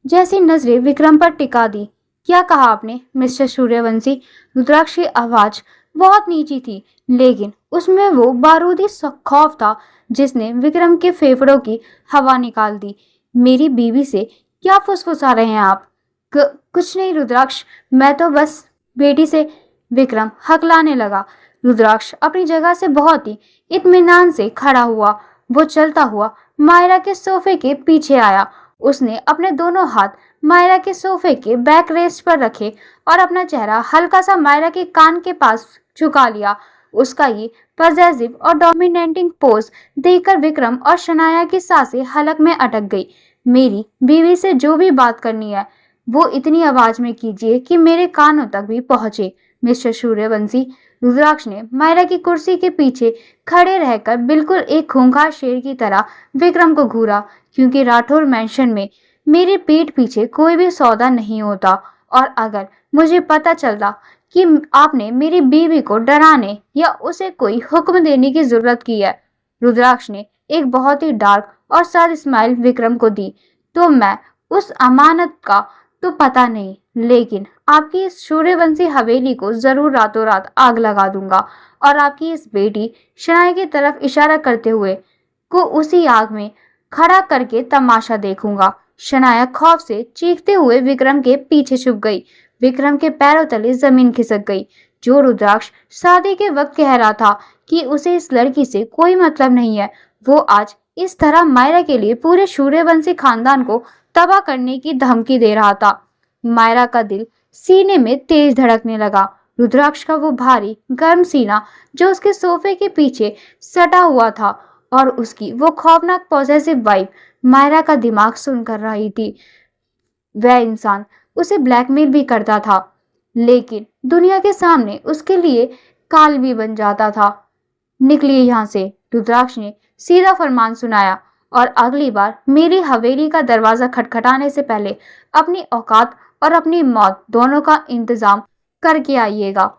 जैसी नजरें विक्रम पर टिका दी। क्या कहा आपने मिस्टर सूर्यवंशी? रुद्राक्ष की आवाज बहुत नीची थी, लेकिन उसमें वो बारूदी खौफ था जिसने विक्रम के फेफड़ों की हवा निकाल दी। मेरी बीवी से क्या फुसफुसा रहे हैं आप? कुछ नहीं रुद्राक्ष, मैं तो बस बेटी से। विक्रम हकलाने लगा। रुद्राक्ष अपनी जगह से बहुत ही इत्मीनान से खड़ा हुआ। वो चलता हुआ मायरा के सोफे के पीछे आया। उसने अपने दोनों हाथ मायरा के सोफे के बैक रेस्ट पर रखे और अपना चेहरा हल्का सा मायरा के कान के पास झुका लिया। उसका ये पजेसिव और डोमिनेटिंग पोज देखकर विक्रम और शनाया की सांसें हलक में अटक गई। मेरी बीवी से जो भी बात करनी है, वो इतनी आवाज में कीजिए कि मेरे कानों तक भी पहुंचे मिस्टर सूर्यवंशी। रुद्राक्ष ने मायरा की कुर्सी के पीछे खड़े रहकर बिल्कुल एक खूंखार शेर की तरह विक्रम को घूरा, क्योंकि राठौर मैंशन में मेरी पीठ पीछे कोई भी सौदा नहीं होता, और अगर मुझे पता चलता कि आपने मेरी बीवी को डराने या उसे कोई हुक्म देने की जरूरत की है, रुद्राक्ष ने एक बहुत ही डार्क और सैड स्माइल विक्रम को दी, तो मैं उस अमानत का तो पता नहीं, लेकिन आपकी इस सूर्यवंशी हवेली को जरूर रातों रात आग लगा दूंगा, और आपकी इस बेटी शनाया की तरफ इशारा करते हुए को उसी आग में खड़ा करके तमाशा देखूंगा। शनाया खौफ से चीखते हुए विक्रम के पीछे छुप गई। विक्रम के पैरों तले जमीन खिसक गई। जो रुद्राक्ष शादी के वक्त कह रहा था कि उसे इस लड़की से कोई मतलब नहीं है, वो आज इस तरह मायरा के लिए पूरे सूर्यवंशी खानदान को तबाह करने की धमकी दे रहा था। मायरा का दिल सीने में तेज धड़कने लगा। रुद्राक्ष का वो भारी गर्म सीना जो उसके सोफे के पीछे सटा हुआ था, और उसकी वो खौफनाक पॉसेसिव वाइब मायरा का दिमाग सुन कर रही थी। वह इंसान उसे ब्लैकमेल भी करता था, लेकिन दुनिया के सामने उसके लिए काल भी बन जाता था। निकलिए यहाँ से, रुद्राक्ष ने सीधा फरमान सुनाया, और अगली बार मेरी हवेली का दरवाजा खटखटाने से पहले अपनी औकात और अपनी मौत दोनों का इंतजाम करके आइएगा।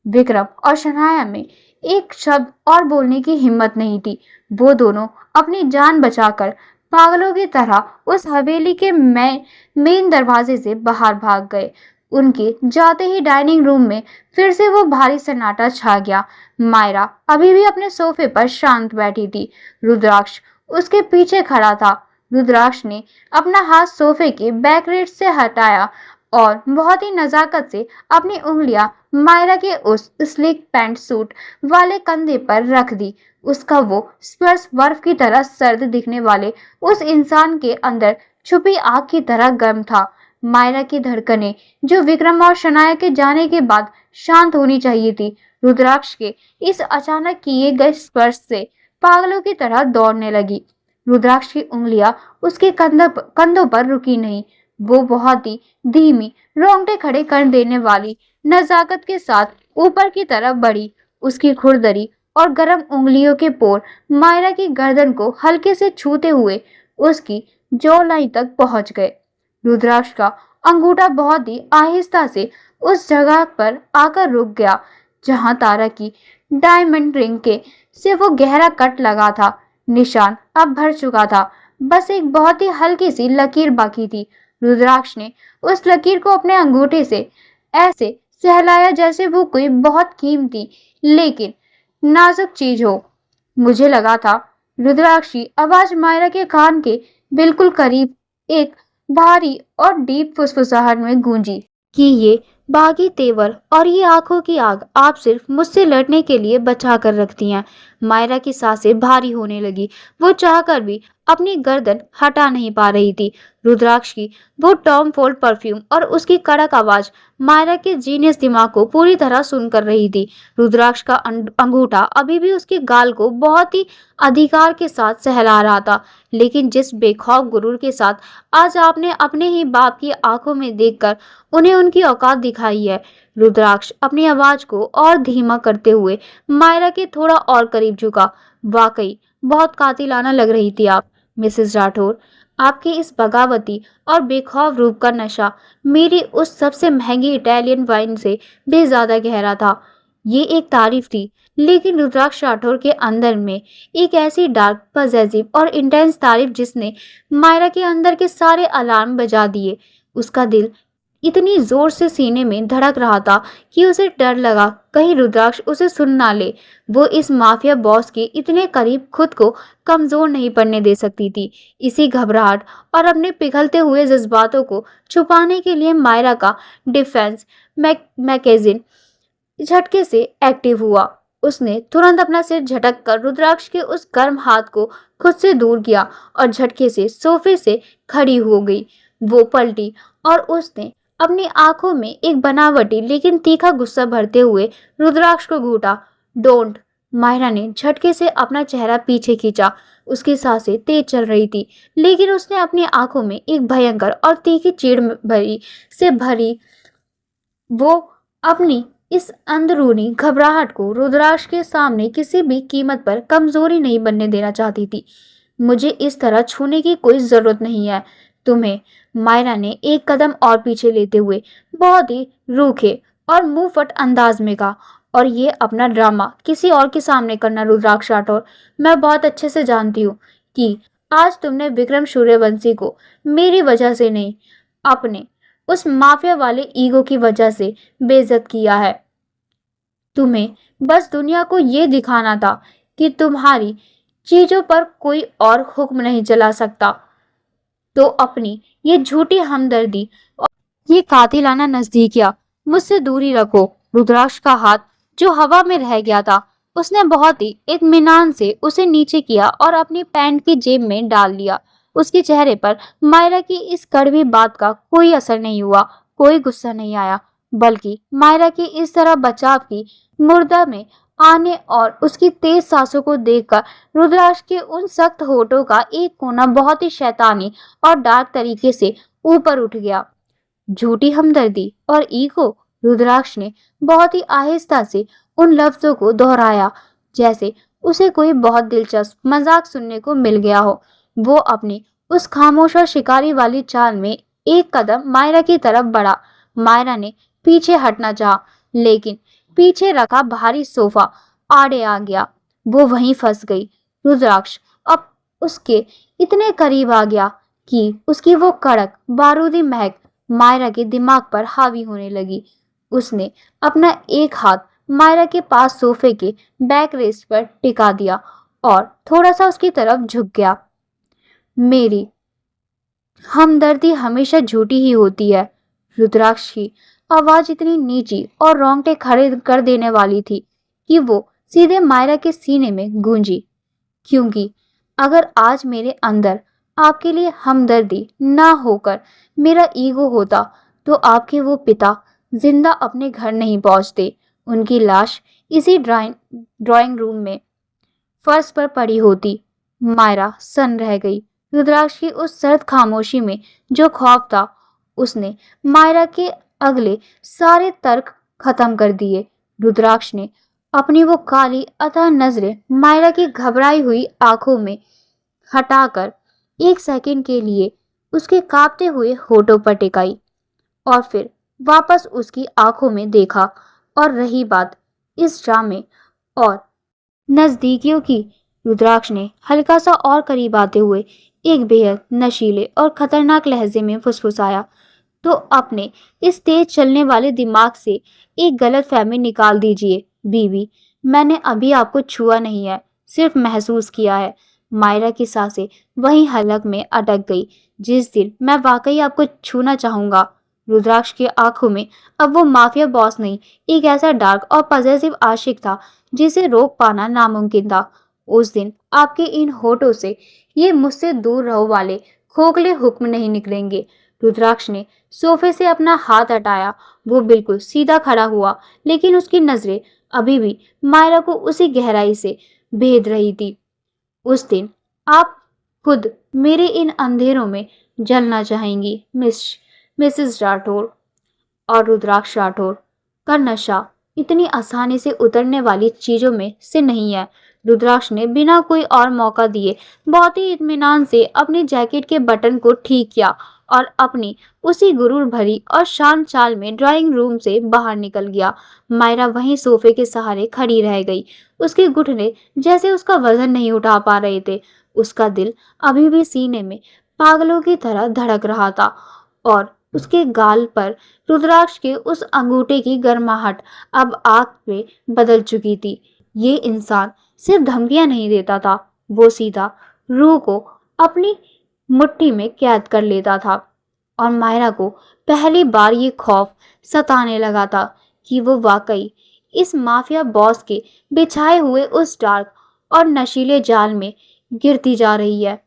विक्रम और शनाया में एक शब्द और बोलने की हिम्मत नहीं थी। वो दोनों अपनी जान बचाकर पागलों की तरह उस हवेली के मेन दरवाजे से बाहर भाग गए। उनके जाते ही डाइनिंग रूम में फिर से वो भारी सन्नाटा छा गया। मायरा अभी भी अपने सोफे पर शांत बैठी थी। रुद्राक्ष उसके पीछे खड़ा था। रुद्राक्ष ने अपना हाथ सोफे के बैक रेट से हटाया और बहुत ही नजाकत से अपनी उंगलियां मायरा के उस स्लिक पैंट सूट वाले कंधे पर रख दी। उसका वो स्पर्श बर्फ की तरह सर्द दिखने वाले उस इंसान के अंदर छुपी आग की तरह गर्म था। मायरा की धड़कनें जो विक्रम और शनाया के जाने के बाद शांत होनी चाहिए थी, रुद्राक्ष के इस अचानक किए गए स्पर्श से पागलों की तरह दौड़ने लगी। रुद्राक्ष की उंगलियां उसके कंधों पर रुकी नहीं। वो बहुत ही धीमी, रोंगटे खड़े कर देने वाली नजाकत के साथ ऊपर की तरफ बढ़ी। उसकी खुरदरी और गर्म उंगलियों के पोर मायरा की गर्दन को हल्के से छूते हुए उसकी जॉ लाइन तक पहुंच गए। रुद्राक्ष का अंगूठा बहुत ही आहिस्ता से उस जगह पर आकर रुक गया जहां तारा की डायमंड रिंग के से वो गहरा कट लगा था। निशान अब भर चुका था, बस एक बहुत ही हल्की सी लकीर बाकी थी। रुद्राक्ष ने उस लकीर को अपने अंगूठे से ऐसे सहलाया जैसे वो कोई बहुत कीमती लेकिन नाजुक चीज हो। मुझे लगा था, रुद्राक्ष की आवाज मायरा के कान के बिल्कुल करीब एक भारी और डीप फुसफुसाहट में गूंजी कि ये बागी तेवर और ये आंखों की आग आप सिर्फ मुझसे लड़ने के लिए बचा कर रखती हैं। मायरा की सांसें भारी होने लगी। वो चाहकर भी अपनी गर्दन हटा नहीं पा रही थी। रुद्राक्ष की वो टॉम फोर्ड परफ्यूम और उसकी कड़क आवाज मायरा के जीनियस दिमाग को पूरी तरह सुन कर रही थी। रुद्राक्ष का अंगूठा अभी भी उसके गाल को बहुत ही अधिकार के साथ सहला रहा था, लेकिन जिस बेखौफ गुरूर के साथ आज आपने अपने ही बाप की आंखों में देखकर उन्हें उनकी औकात दिखाई है। रुद्राक्ष अपनी आवाज को और धीमा करते हुए मायरा के थोड़ा और करीब झुका। वाकई बहुत कातिलाना लग रही थी आप, मिसेस राठौर। आपके इस बगावती और बेखौफ रूप का नशा मेरी उस सबसे महंगी इटालियन वाइन से भी ज्यादा गहरा था। ये एक तारीफ थी, लेकिन रुद्राक्ष राठौर के अंदर में एक ऐसी डार्क, पॉजिटिव और इंटेंस तारीफ जिसने मायरा के अंदर के सारे अलार्म बजा दिए। उसका दिल इतनी जोर से सीने में धड़क रहा था कि उसे डर लगा कहीं रुद्राक्ष उसे सुन ना ले। वो इस माफिया बॉस के इतने करीब खुद को कमजोर नहीं पड़ने दे सकती थी। इसी घबराहट और अपने पिघलते हुए जज्बातों को छुपाने के लिए मायरा का डिफेंस मैकेजिन झटके से एक्टिव हुआ। उसने तुरंत अपना सिर झटक कर रुद्राक्ष के उस गर्म हाथ को खुद से दूर किया और झटके से सोफे से खड़ी हो गई। वो पलटी और उसने अपनी आंखों में एक बनावटी लेकिन तीखा गुस्सा भरते हुए रुद्राक्ष को घूटा। डोंट। मायरा ने झटके से अपना चेहरा पीछे खींचा। उसकी सांसें तेज चल रही थी, लेकिन उसने अपनी आंखों में एक भयंकर और तीखी चीड़ भरी वो अपनी इस अंदरूनी घबराहट को रुद्राक्ष के सामने किसी भी कीमत पर कमजोरी नहीं बनने देना चाहती थी। मुझे इस तरह छूने की कोई जरूरत नहीं है तुम्हें, मायरा ने एक कदम और पीछे लेते हुए बहुत ही रूखे और मुंहफट अंदाज में कहा। और ये अपना ड्रामा किसी और के सामने करना रुद्राक्ष राठौर, मैं बहुत अच्छे से जानती हूँ कि आज तुमने विक्रम सूर्यवंशी को मेरी वजह से नहीं, अपने उस माफिया वाले ईगो की वजह से बेइज्जत किया है। तुम्हें बस दुनिया को ये दिखाना था कि तुम्हारी चीजों पर कोई और हुक्म नहीं चला सकता। तो अपनी ये झूठी हमदर्दी और ये कातिलाना नजदीकियां मुझसे दूरी रखो। रुद्राक्ष का हाथ जो हवा में रह गया था, उसने बहुत ही इत्मीनान से उसे नीचे किया और अपनी पैंट की जेब में डाल लिया। उसके चेहरे पर मायरा की इस कड़वी बात का कोई असर नहीं हुआ, कोई गुस्सा नहीं आया, बल्कि मायरा की इस तरह बचाव की मुर्दा में आने और उसकी तेज सांसों को देखकर रुद्राक्ष के उन सख्त होठों का एक कोना बहुत ही शैतानी और डार्क तरीके से ऊपर उठ गया। झूठी हमदर्दी और ईगो, रुद्राक्ष ने बहुत ही आहिस्ता से उन लफ्जों को दोहराया, जैसे उसे कोई बहुत दिलचस्प मजाक सुनने को मिल गया हो। वो अपनी उस खामोश और शिकारी वाली चाल में एक कदम मायरा की तरफ बढ़ा। मायरा ने पीछे हटना चाहा, लेकिन पीछे रखा भारी सोफा आड़े आ गया। वो वहीं फंस गई। रुद्राक्ष अब उसके इतने करीब आ गया कि उसकी वो कड़क बारूदी महक मायरा के दिमाग पर हावी होने लगी। उसने अपना एक हाथ मायरा के पास सोफे के बैक रेस्ट पर टिका दिया और थोड़ा सा उसकी तरफ झुक गया। मेरी हमदर्दी हमेशा झूठी ही होती है। रुद्राक्ष की आवाज इतनी नीची और रोंगटे खड़े कर देने वाली थी कि वो सीधे मायरा के सीने में गूंजी। क्योंकि अगर आज मेरे अंदर आपके लिए हमदर्दी ना होकर मेरा ईगो होता, तो आपके वो पिता जिंदा अपने घर नहीं पहुंचते। उनकी लाश इसी ड्राइंग रूम में फर्श पर पड़ी होती। मायरा सन्न रह गई। रुद्राक्ष की उस सर्द खामोशी में जो खौफ था, उसने मायरा के अगले सारे तर्क खत्म कर दिए। रुद्राक्ष ने अपनी वो काली अथाह नजरें मायरा की घबराई हुई आंखों में हटाकर एक सेकंड के लिए उसके कांपते हुए होठों पर टिकाई और फिर वापस उसकी आंखों में देखा। और रही बात इस ड्रामे और नजदीकियों की, रुद्राक्ष ने हल्का सा और करीब आते हुए एक बेहद नशीले और खतरनाक लहजे में फुसफुसाया, तो अपने इस तेज चलने वाले दिमाग से एक गलत फहमी निकाल दीजिए बीवी। मैंने अभी आपको छुआ नहीं है, सिर्फ महसूस किया है। मायरा की सांसें वहीं हलक में अटक गई। जिस दिन मैं वाकई आपको छूना चाहूंगा। रुद्राक्ष की आंखों में अब वो माफिया बॉस नहीं, एक ऐसा डार्क और पॉजेसिव आशिक था जिसे रोक पाना नामुमकिन था। उस दिन आपके इन होठों से ये मुझसे दूर रहो वाले खोखले हुक्म नहीं निकलेंगे। रुद्राक्ष ने सोफे से अपना हाथ हटाया। वो बिल्कुल सीधा खड़ा हुआ, लेकिन उसकी नजरें अभी भी मायरा को उसी गहराई से भेद रही थी। उस दिन आप खुद मेरे इन अंधेरों में जलना चाहेंगी मिसेस राठौर। और रुद्राक्ष राठौर का नशा इतनी आसानी से उतरने वाली चीजों में से नहीं है। रुद्राक्ष ने बिना कोई और मौका दिए बहुत ही इत्मीनान से अपनी जैकेट के बटन को ठीक किया और अपनी उसी गुरूर भरी और शांत चाल में ड्राइंग रूम से बाहर निकल गया। मायरा वहीं सोफे के सहारे खड़ी रह गई। उसके घुटने जैसे उसका वजन नहीं उठा पा रहे थे। उसका दिल अभी भी सीने में पागलों की तरह धड़क रहा था और उसके गाल पर रुद्राक्ष के उस अंगूठे की गर्माहट अब आग में बदल चुकी थी। ये इंसान सिर्फ धमकियां नहीं देता था, वो सीधा रूह को अपनी मुट्ठी में कैद कर लेता था। और मायरा को पहली बार ये खौफ सताने लगा था कि वो वाकई इस माफिया बॉस के बिछाए हुए उस डार्क और नशीले जाल में गिरती जा रही है।